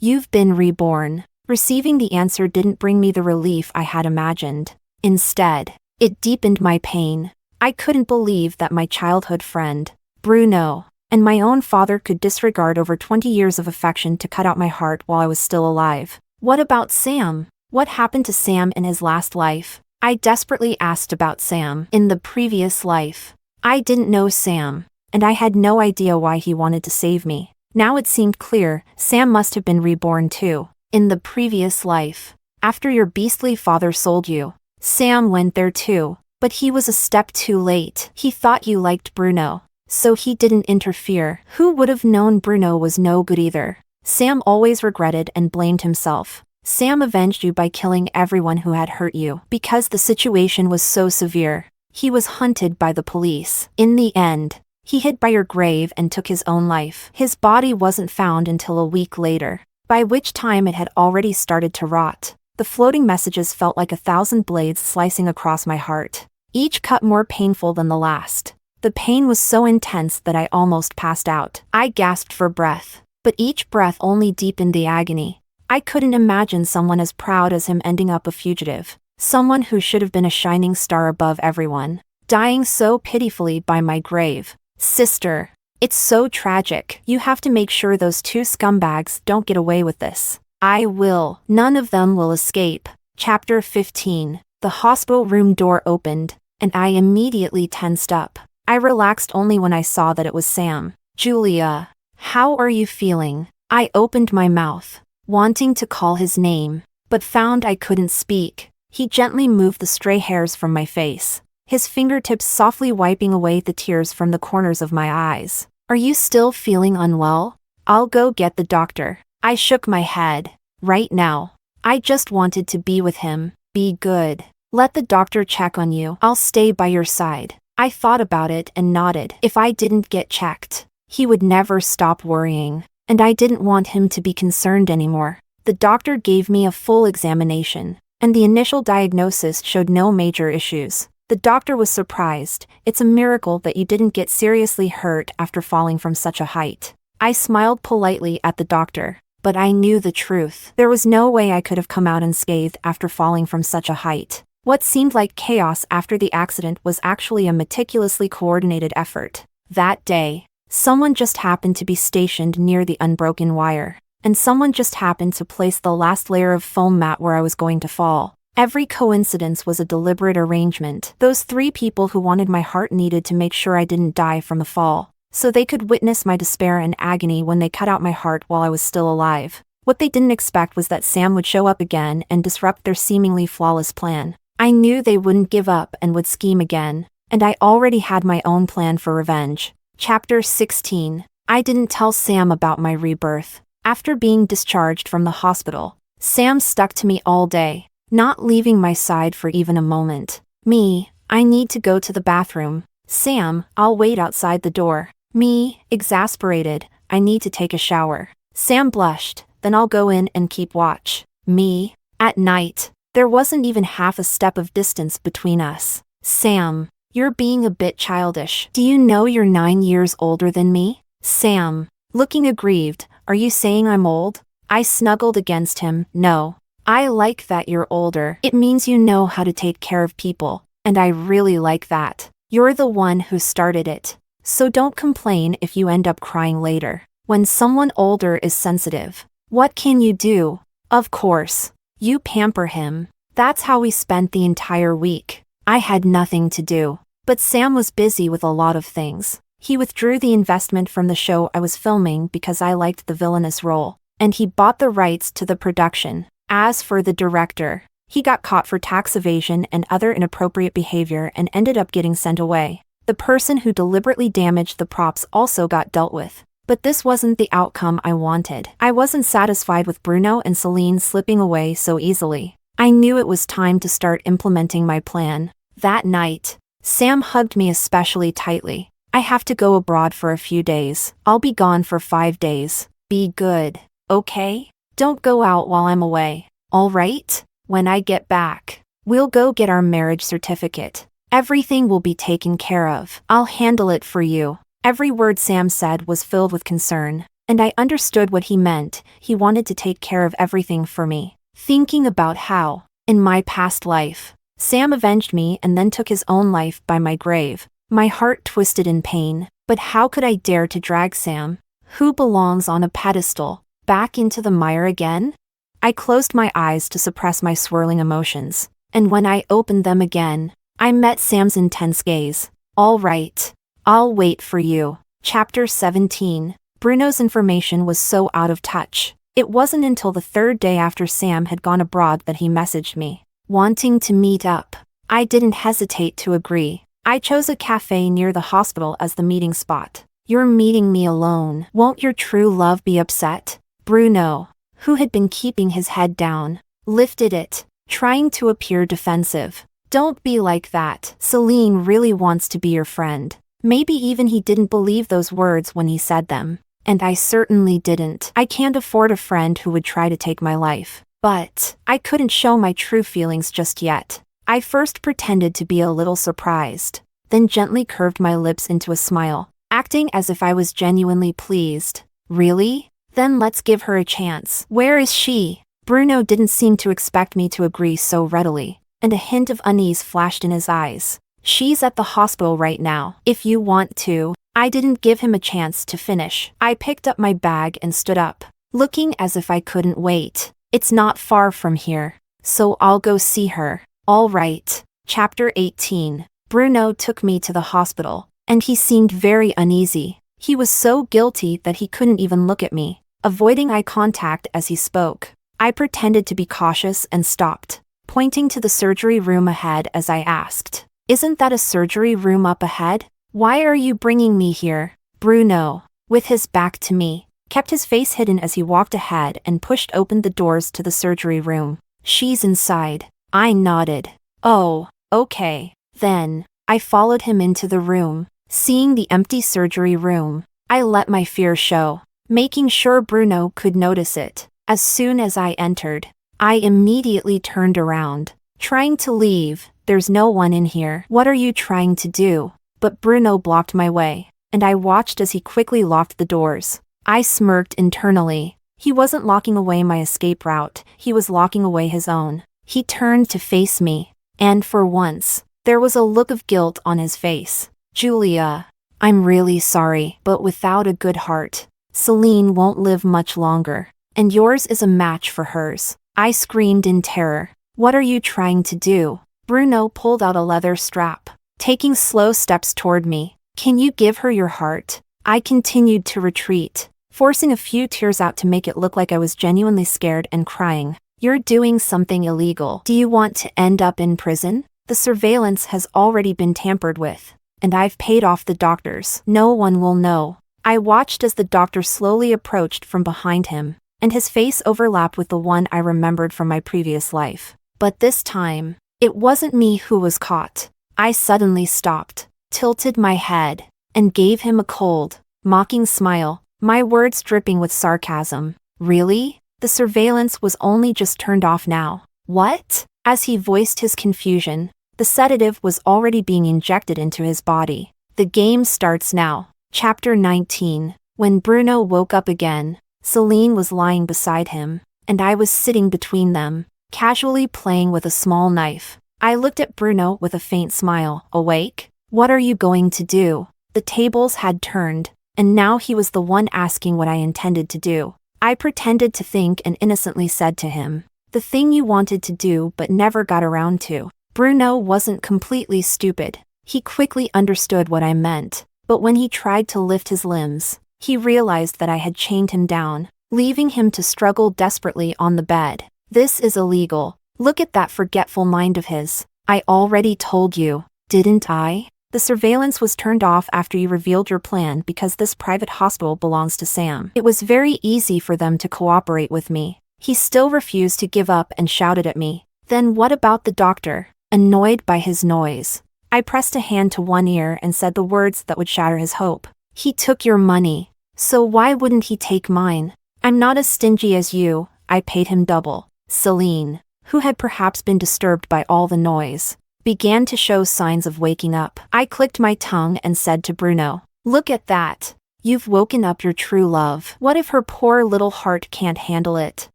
S1: you've been reborn. Receiving the answer didn't bring me the relief I had imagined. Instead, it deepened my pain. I couldn't believe that my childhood friend, Bruno, and my own father could disregard over 20 years of affection to cut out my heart while I was still alive. What about Sam? What happened to Sam in his last life? I desperately asked about Sam in the previous life. I didn't know Sam, and I had no idea why he wanted to save me. Now it seemed clear, Sam must have been reborn too. In the previous life, after your beastly father sold you, Sam went there too, but he was a step too late. He thought you liked Bruno, so he didn't interfere. Who would have known Bruno was no good either? Sam always regretted and blamed himself. Sam avenged you by killing everyone who had hurt you. Because the situation was so severe, he was hunted by the police. In the end, he hid by your grave and took his own life. His body wasn't found until a week later, by which time it had already started to rot. The floating messages felt like 1,000 blades slicing across my heart, each cut more painful than the last. The pain was so intense that I almost passed out. I gasped for breath, but each breath only deepened the agony. I couldn't imagine someone as proud as him ending up a fugitive, someone who should have been a shining star above everyone, dying so pitifully by my grave. Sister, it's so tragic. You have to make sure those two scumbags don't get away with this. I will. None of them will escape. Chapter 15. The hospital room door opened, and I immediately tensed up. I relaxed only when I saw that it was Sam. Julia, how are you feeling? I opened my mouth, wanting to call his name, but found I couldn't speak. He gently moved the stray hairs from my face, his fingertips softly wiping away the tears from the corners of my eyes. Are you still feeling unwell? I'll go get the doctor. I shook my head. Right now, I just wanted to be with him. Be good. Let the doctor check on you. I'll stay by your side. I thought about it and nodded. If I didn't get checked, he would never stop worrying, and I didn't want him to be concerned anymore. The doctor gave me a full examination, and the initial diagnosis showed no major issues. The doctor was surprised. It's a miracle that you didn't get seriously hurt after falling from such a height. I smiled politely at the doctor, but I knew the truth. There was no way I could have come out unscathed after falling from such a height. What seemed like chaos after the accident was actually a meticulously coordinated effort. That day, someone just happened to be stationed near the unbroken wire, and someone just happened to place the last layer of foam mat where I was going to fall. Every coincidence was a deliberate arrangement. Those 3 people who wanted my heart needed to make sure I didn't die from the fall, so they could witness my despair and agony when they cut out my heart while I was still alive. What they didn't expect was that Sam would show up again and disrupt their seemingly flawless plan. I knew they wouldn't give up and would scheme again, and I already had my own plan for revenge. Chapter 16. I didn't tell Sam about my rebirth. After being discharged from the hospital, Sam stuck to me all day, not leaving my side for even a moment. Me, I need to go to the bathroom. Sam, I'll wait outside the door. Me, exasperated, I need to take a shower. Sam blushed, then I'll go in and keep watch. Me, at night, There wasn't even half a step of distance between us. Sam, you're being a bit childish. Do you know you're 9 years older than me? Sam, looking aggrieved, are you saying I'm old? I snuggled against him. No. I like that you're older. It means you know how to take care of people, and I really like that. You're the one who started it. So don't complain if you end up crying later. When someone older is sensitive, what can you do? Of course, you pamper him. That's how we spent the entire week. I had nothing to do. But Sam was busy with a lot of things. He withdrew the investment from the show I was filming because I liked the villainous role, and he bought the rights to the production. As for the director, he got caught for tax evasion and other inappropriate behavior and ended up getting sent away. The person who deliberately damaged the props also got dealt with. But this wasn't the outcome I wanted. I wasn't satisfied with Bruno and Celine slipping away so easily. I knew it was time to start implementing my plan. That night, Sam hugged me especially tightly. I have to go abroad for a few days. I'll be gone for 5 days. Be good, okay? Don't go out while I'm away. All right? When I get back, we'll go get our marriage certificate. Everything will be taken care of. I'll handle it for you. Every word Sam said was filled with concern, and I understood what he meant. He wanted to take care of everything for me. Thinking about how, in my past life, Sam avenged me and then took his own life by my grave, my heart twisted in pain. But how could I dare to drag Sam, who belongs on a pedestal, back into the mire again? I closed my eyes to suppress my swirling emotions, and when I opened them again, I met Sam's intense gaze. All right, I'll wait for you. Chapter 17. Bruno's information was so out of touch. It wasn't until the 3rd day after Sam had gone abroad that he messaged me, wanting to meet up. I didn't hesitate to agree. I chose a cafe near the hospital as the meeting spot. You're meeting me alone. Won't your true love be upset? Bruno, who had been keeping his head down, lifted it, trying to appear defensive. Don't be like that. Celine really wants to be your friend. Maybe even he didn't believe those words when he said them. And I certainly didn't. I can't afford a friend who would try to take my life. But I couldn't show my true feelings just yet. I first pretended to be a little surprised, then gently curved my lips into a smile, acting as if I was genuinely pleased. Really? Then let's give her a chance. Where is she? Bruno didn't seem to expect me to agree so readily, and a hint of unease flashed in his eyes. She's at the hospital right now. If you want to. I didn't give him a chance to finish. I picked up my bag and stood up, looking as if I couldn't wait. It's not far from here, so I'll go see her. All right. Chapter 18. Bruno took me to the hospital, and he seemed very uneasy. He was so guilty that he couldn't even look at me, avoiding eye contact as he spoke. I pretended to be cautious and stopped, pointing to the surgery room ahead as I asked, "Isn't that a surgery room up ahead? Why are you bringing me here?" Bruno, with his back to me, kept his face hidden as he walked ahead and pushed open the doors to the surgery room. "She's inside." I nodded. "Oh, okay." Then, I followed him into the room. Seeing the empty surgery room, I let my fear show, making sure Bruno could notice it. As soon as I entered, I immediately turned around, trying to leave. "There's no one in here. What are you trying to do?" But Bruno blocked my way, and I watched as he quickly locked the doors. I smirked internally. He wasn't locking away my escape route, he was locking away his own. He turned to face me, and for once, there was a look of guilt on his face. "Julia, I'm really sorry, but without a good heart, Celine won't live much longer, and yours is a match for hers." I screamed in terror. "What are you trying to do?" Bruno pulled out a leather strap, taking slow steps toward me. "Can you give her your heart?" I continued to retreat, forcing a few tears out to make it look like I was genuinely scared and crying. "You're doing something illegal. Do you want to end up in prison? The surveillance has already been tampered with, and I've paid off the doctors. No one will know." I watched as the doctor slowly approached from behind him, and his face overlapped with the one I remembered from my previous life. But this time, it wasn't me who was caught. I suddenly stopped, tilted my head, and gave him a cold, mocking smile, my words dripping with sarcasm. "Really? The surveillance was only just turned off now. What? As he voiced his confusion, the sedative was already being injected into his body. The game starts now. Chapter 19. When Bruno woke up again, Celine was lying beside him, and I was sitting between them, casually playing with a small knife. I looked at Bruno with a faint smile. Awake? What are you going to do? The tables had turned, and now he was the one asking what I intended to do. I pretended to think and innocently said to him, the thing you wanted to do but never got around to. Bruno wasn't completely stupid. He quickly understood what I meant, but when he tried to lift his limbs, he realized that I had chained him down, leaving him to struggle desperately on the bed. This is illegal. Look at that forgetful mind of his. I already told you, didn't I? The surveillance was turned off after you revealed your plan because this private hospital belongs to Sam. It was very easy for them to cooperate with me. He still refused to give up and shouted at me. Then what about the doctor? Annoyed by his noise, I pressed a hand to one ear and said the words that would shatter his hope. He took your money, so why wouldn't he take mine? I'm not as stingy as you. I paid him double. Celine, who had perhaps been disturbed by all the noise, began to show signs of waking up. I clicked my tongue and said to Bruno, look at that. You've woken up your true love. What if her poor little heart can't handle it?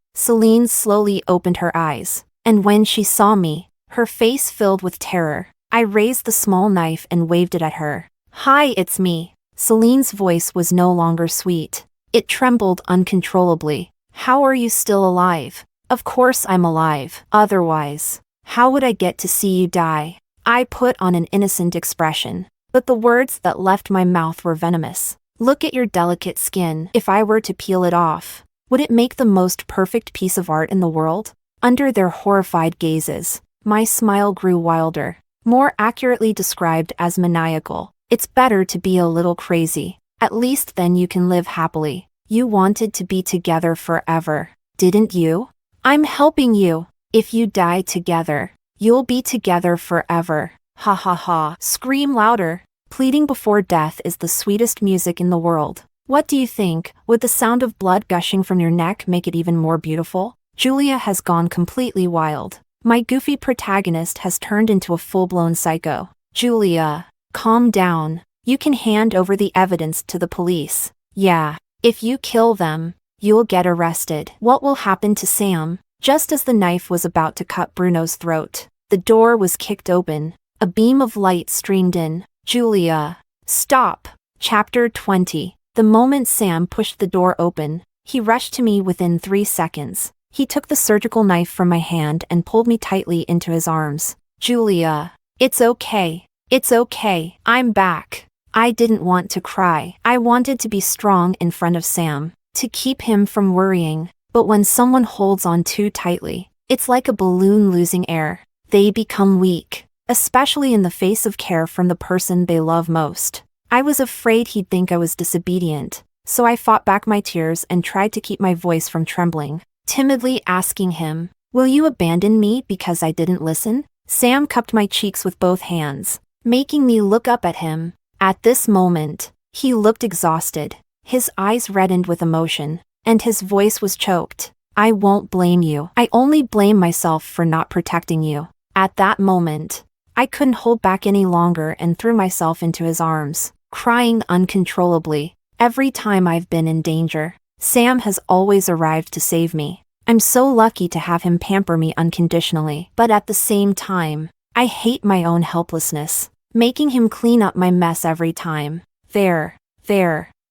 S1: Celine slowly opened her eyes, and when she saw me, her face filled with terror. I raised the small knife and waved it at her. Hi, it's me. Celine's voice was no longer sweet. It trembled uncontrollably. How are you still alive? Of course I'm alive. Otherwise, how would I get to see you die? I put on an innocent expression, but the words that left my mouth were venomous. Look at your delicate skin. If I were to peel it off, would it make the most perfect piece of art in the world? Under their horrified gazes, my smile grew wilder, more accurately described as maniacal. It's better to be a little crazy. At least then you can live happily. You wanted to be together forever, didn't you? I'm helping you. If you die together, you'll be together forever. Ha ha ha. Scream louder. Pleading before death is the sweetest music in the world. What do you think? Would the sound of blood gushing from your neck make it even more beautiful? Julia has gone completely wild. My goofy protagonist has turned into a full-blown psycho. Julia, calm down. You can hand over the evidence to the police. Yeah, if you kill them, you'll get arrested. What will happen to Sam? Just as the knife was about to cut Bruno's throat, the door was kicked open. A beam of light streamed in. Julia, stop. Chapter 20. The moment Sam pushed the door open, he rushed to me within 3 seconds. He took the surgical knife from my hand and pulled me tightly into his arms. Julia, it's okay. It's okay. I'm back. I didn't want to cry. I wanted to be strong in front of Sam, to keep him from worrying. But when someone holds on too tightly, it's like a balloon losing air. They become weak, especially in the face of care from the person they love most. I was afraid he'd think I was disobedient, so I fought back my tears and tried to keep my voice from trembling, timidly asking him, will you abandon me because I didn't listen? Sam cupped my cheeks with both hands, making me look up at him. At this moment, he looked exhausted. His eyes reddened with emotion, and his voice was choked. I won't blame you. I only blame myself for not protecting you. At that moment, I couldn't hold back any longer and threw myself into his arms, crying uncontrollably. Every time I've been in danger, Sam has always arrived to save me. I'm so lucky to have him pamper me unconditionally. But at the same time, I hate my own helplessness, making him clean up my mess every time. There,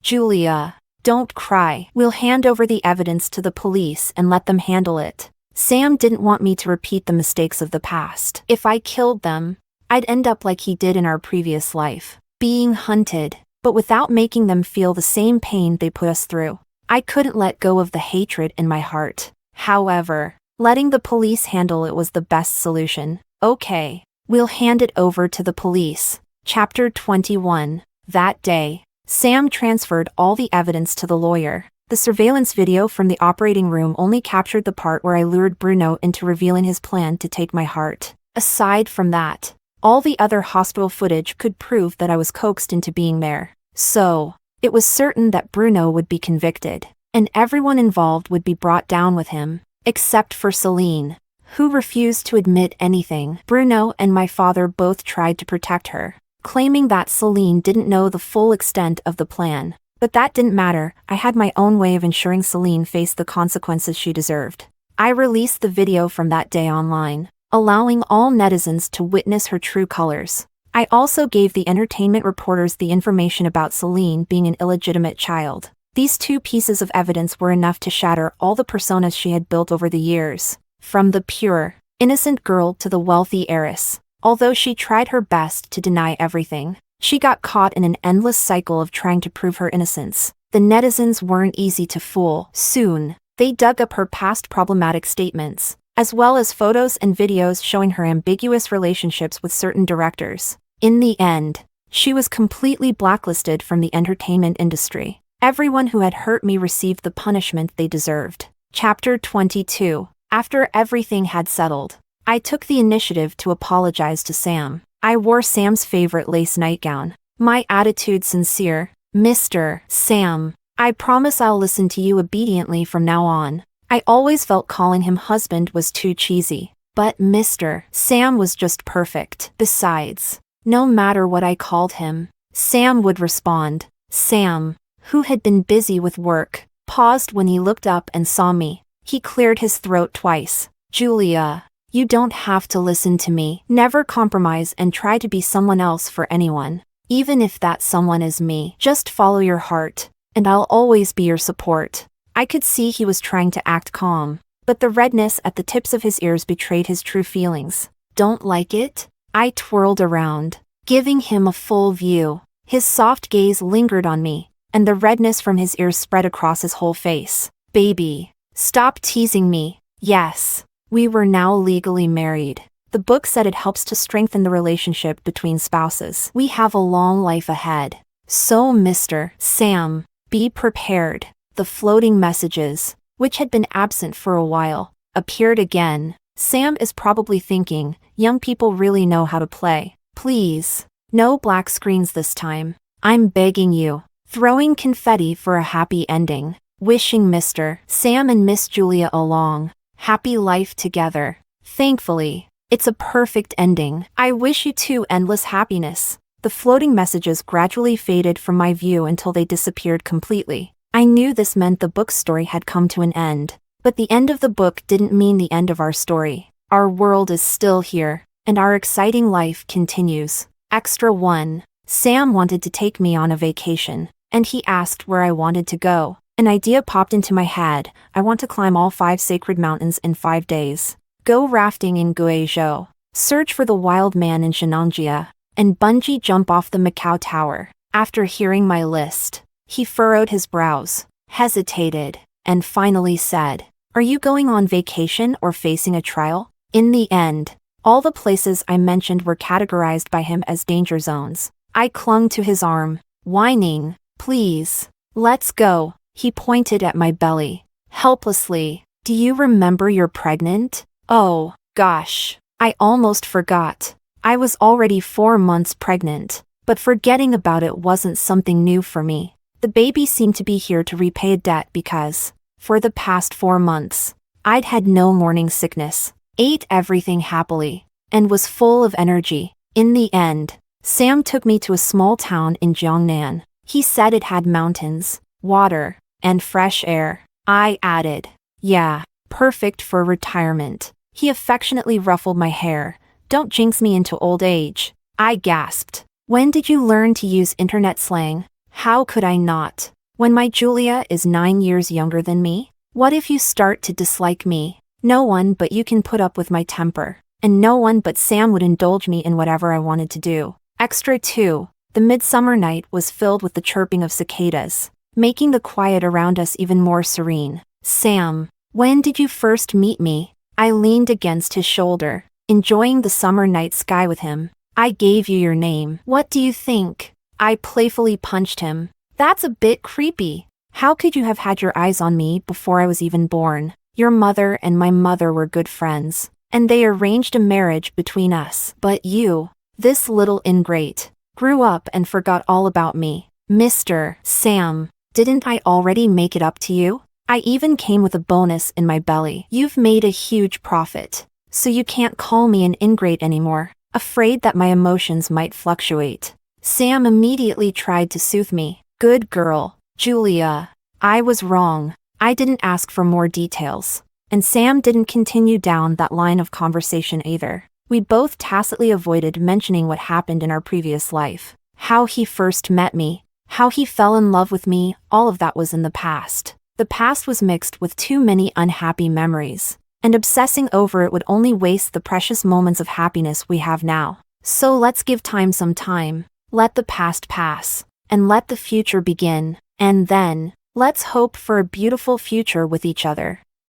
S1: Julia. Don't cry. We'll hand over the evidence to the police and let them handle it. Sam didn't want me to repeat the mistakes of the past. If I killed them, I'd end up like he did in our previous life, being hunted, but without making them feel the same pain they put us through. I couldn't let go of the hatred in my heart. However, letting the police handle it was the best solution. Okay, we'll hand it over to the police. Chapter 21. That day, Sam transferred all the evidence to the lawyer. The surveillance video from the operating room only captured the part where I lured Bruno into revealing his plan to take my heart. Aside from that, all the other hospital footage could prove that I was coaxed into being there. So, it was certain that Bruno would be convicted, and everyone involved would be brought down with him, except for Celine, who refused to admit anything. Bruno and my father both tried to protect her, claiming that Celine didn't know the full extent of the plan. But that didn't matter. I had my own way of ensuring Celine faced the consequences she deserved. I released the video from that day online, allowing all netizens to witness her true colors. I also gave the entertainment reporters the information about Celine being an illegitimate child. These two pieces of evidence were enough to shatter all the personas she had built over the years, from the pure, innocent girl to the wealthy heiress. Although she tried her best to deny everything, she got caught in an endless cycle of trying to prove her innocence. The netizens weren't easy to fool. Soon, they dug up her past problematic statements, as well as photos and videos showing her ambiguous relationships with certain directors. In the end, she was completely blacklisted from the entertainment industry. Everyone who had hurt me received the punishment they deserved. Chapter 22. After everything had settled, I took the initiative to apologize to Sam. I wore Sam's favorite lace nightgown. My attitude sincere. Mr. Sam, I promise I'll listen to you obediently from now on. I always felt calling him husband was too cheesy. But Mr. Sam was just perfect. Besides, no matter what I called him, Sam would respond. Sam, who had been busy with work, paused when he looked up and saw me. He cleared his throat twice. Julia, you don't have to listen to me. Never compromise and try to be someone else for anyone. Even if that someone is me. Just follow your heart, and I'll always be your support. I could see he was trying to act calm, but the redness at the tips of his ears betrayed his true feelings. Don't like it? I twirled around, giving him a full view. His soft gaze lingered on me, and the redness from his ears spread across his whole face. Baby, stop teasing me. Yes. We were now legally married. The book said it helps to strengthen the relationship between spouses. We have a long life ahead. So Mr. Sam, be prepared. The floating messages, which had been absent for a while, appeared again. Sam is probably thinking, young people really know how to play. Please, no black screens this time. I'm begging you. Throwing confetti for a happy ending. Wishing Mr. Sam and Miss Julia a long, happy life together. Thankfully, it's a perfect ending. I wish you two endless happiness. The floating messages gradually faded from my view until they disappeared completely. I knew this meant the book's story had come to an end. But the end of the book didn't mean the end of our story. Our world is still here, and our exciting life continues. Extra 1. Sam wanted to take me on a vacation, and he asked where I wanted to go. An idea popped into my head. I want to climb all 5 sacred mountains in 5 days. Go rafting in Guizhou. Search for the wild man in Shenanjia. And bungee jump off the Macau Tower. After hearing my list, he furrowed his brows, hesitated, and finally said, "Are you going on vacation or facing a trial?" In the end, all the places I mentioned were categorized by him as danger zones. I clung to his arm, whining, "Please, let's go." He pointed at my belly, helplessly. "Do you remember you're pregnant?" Oh, gosh. I almost forgot. I was already 4 months pregnant, but forgetting about it wasn't something new for me. The baby seemed to be here to repay a debt because, for the past 4 months, I'd had no morning sickness, ate everything happily, and was full of energy. In the end, Sam took me to a small town in Jiangnan. He said it had mountains, water, and fresh air. I added, "Yeah, perfect for retirement." He affectionately ruffled my hair. "Don't jinx me into old age." I gasped. When did you learn to use internet slang? How could I not? When my Julia is 9 years younger than me? What if you start to dislike me? No one but you can put up with my temper, and no one but Sam would indulge me in whatever I wanted to do. Extra 2. The midsummer night was filled with the chirping of cicadas, making the quiet around us even more serene. "Sam, when did you first meet me?" I leaned against his shoulder, enjoying the summer night sky with him. "I gave you your name. What do you think?" I playfully punched him. "That's a bit creepy. How could you have had your eyes on me before I was even born? Your mother and my mother were good friends, and they arranged a marriage between us. But you, this little ingrate, grew up and forgot all about me. Mr. Sam, didn't I already make it up to you? I even came with a bonus in my belly. You've made a huge profit. so you can't call me an ingrate anymore, afraid that my emotions might fluctuate. Sam immediately tried to soothe me. Good girl, Julia. I was wrong. I didn't ask for more details. And Sam didn't continue down that line of conversation either. We both tacitly avoided mentioning what happened in our previous life. How he first met me, how he fell in love with me, all of that was in the past. The past was mixed with too many unhappy memories, and obsessing over it would only waste the precious moments of happiness we have now. So let's give time some time, let the past pass, and let the future begin, and then, let's hope for a beautiful future with each other.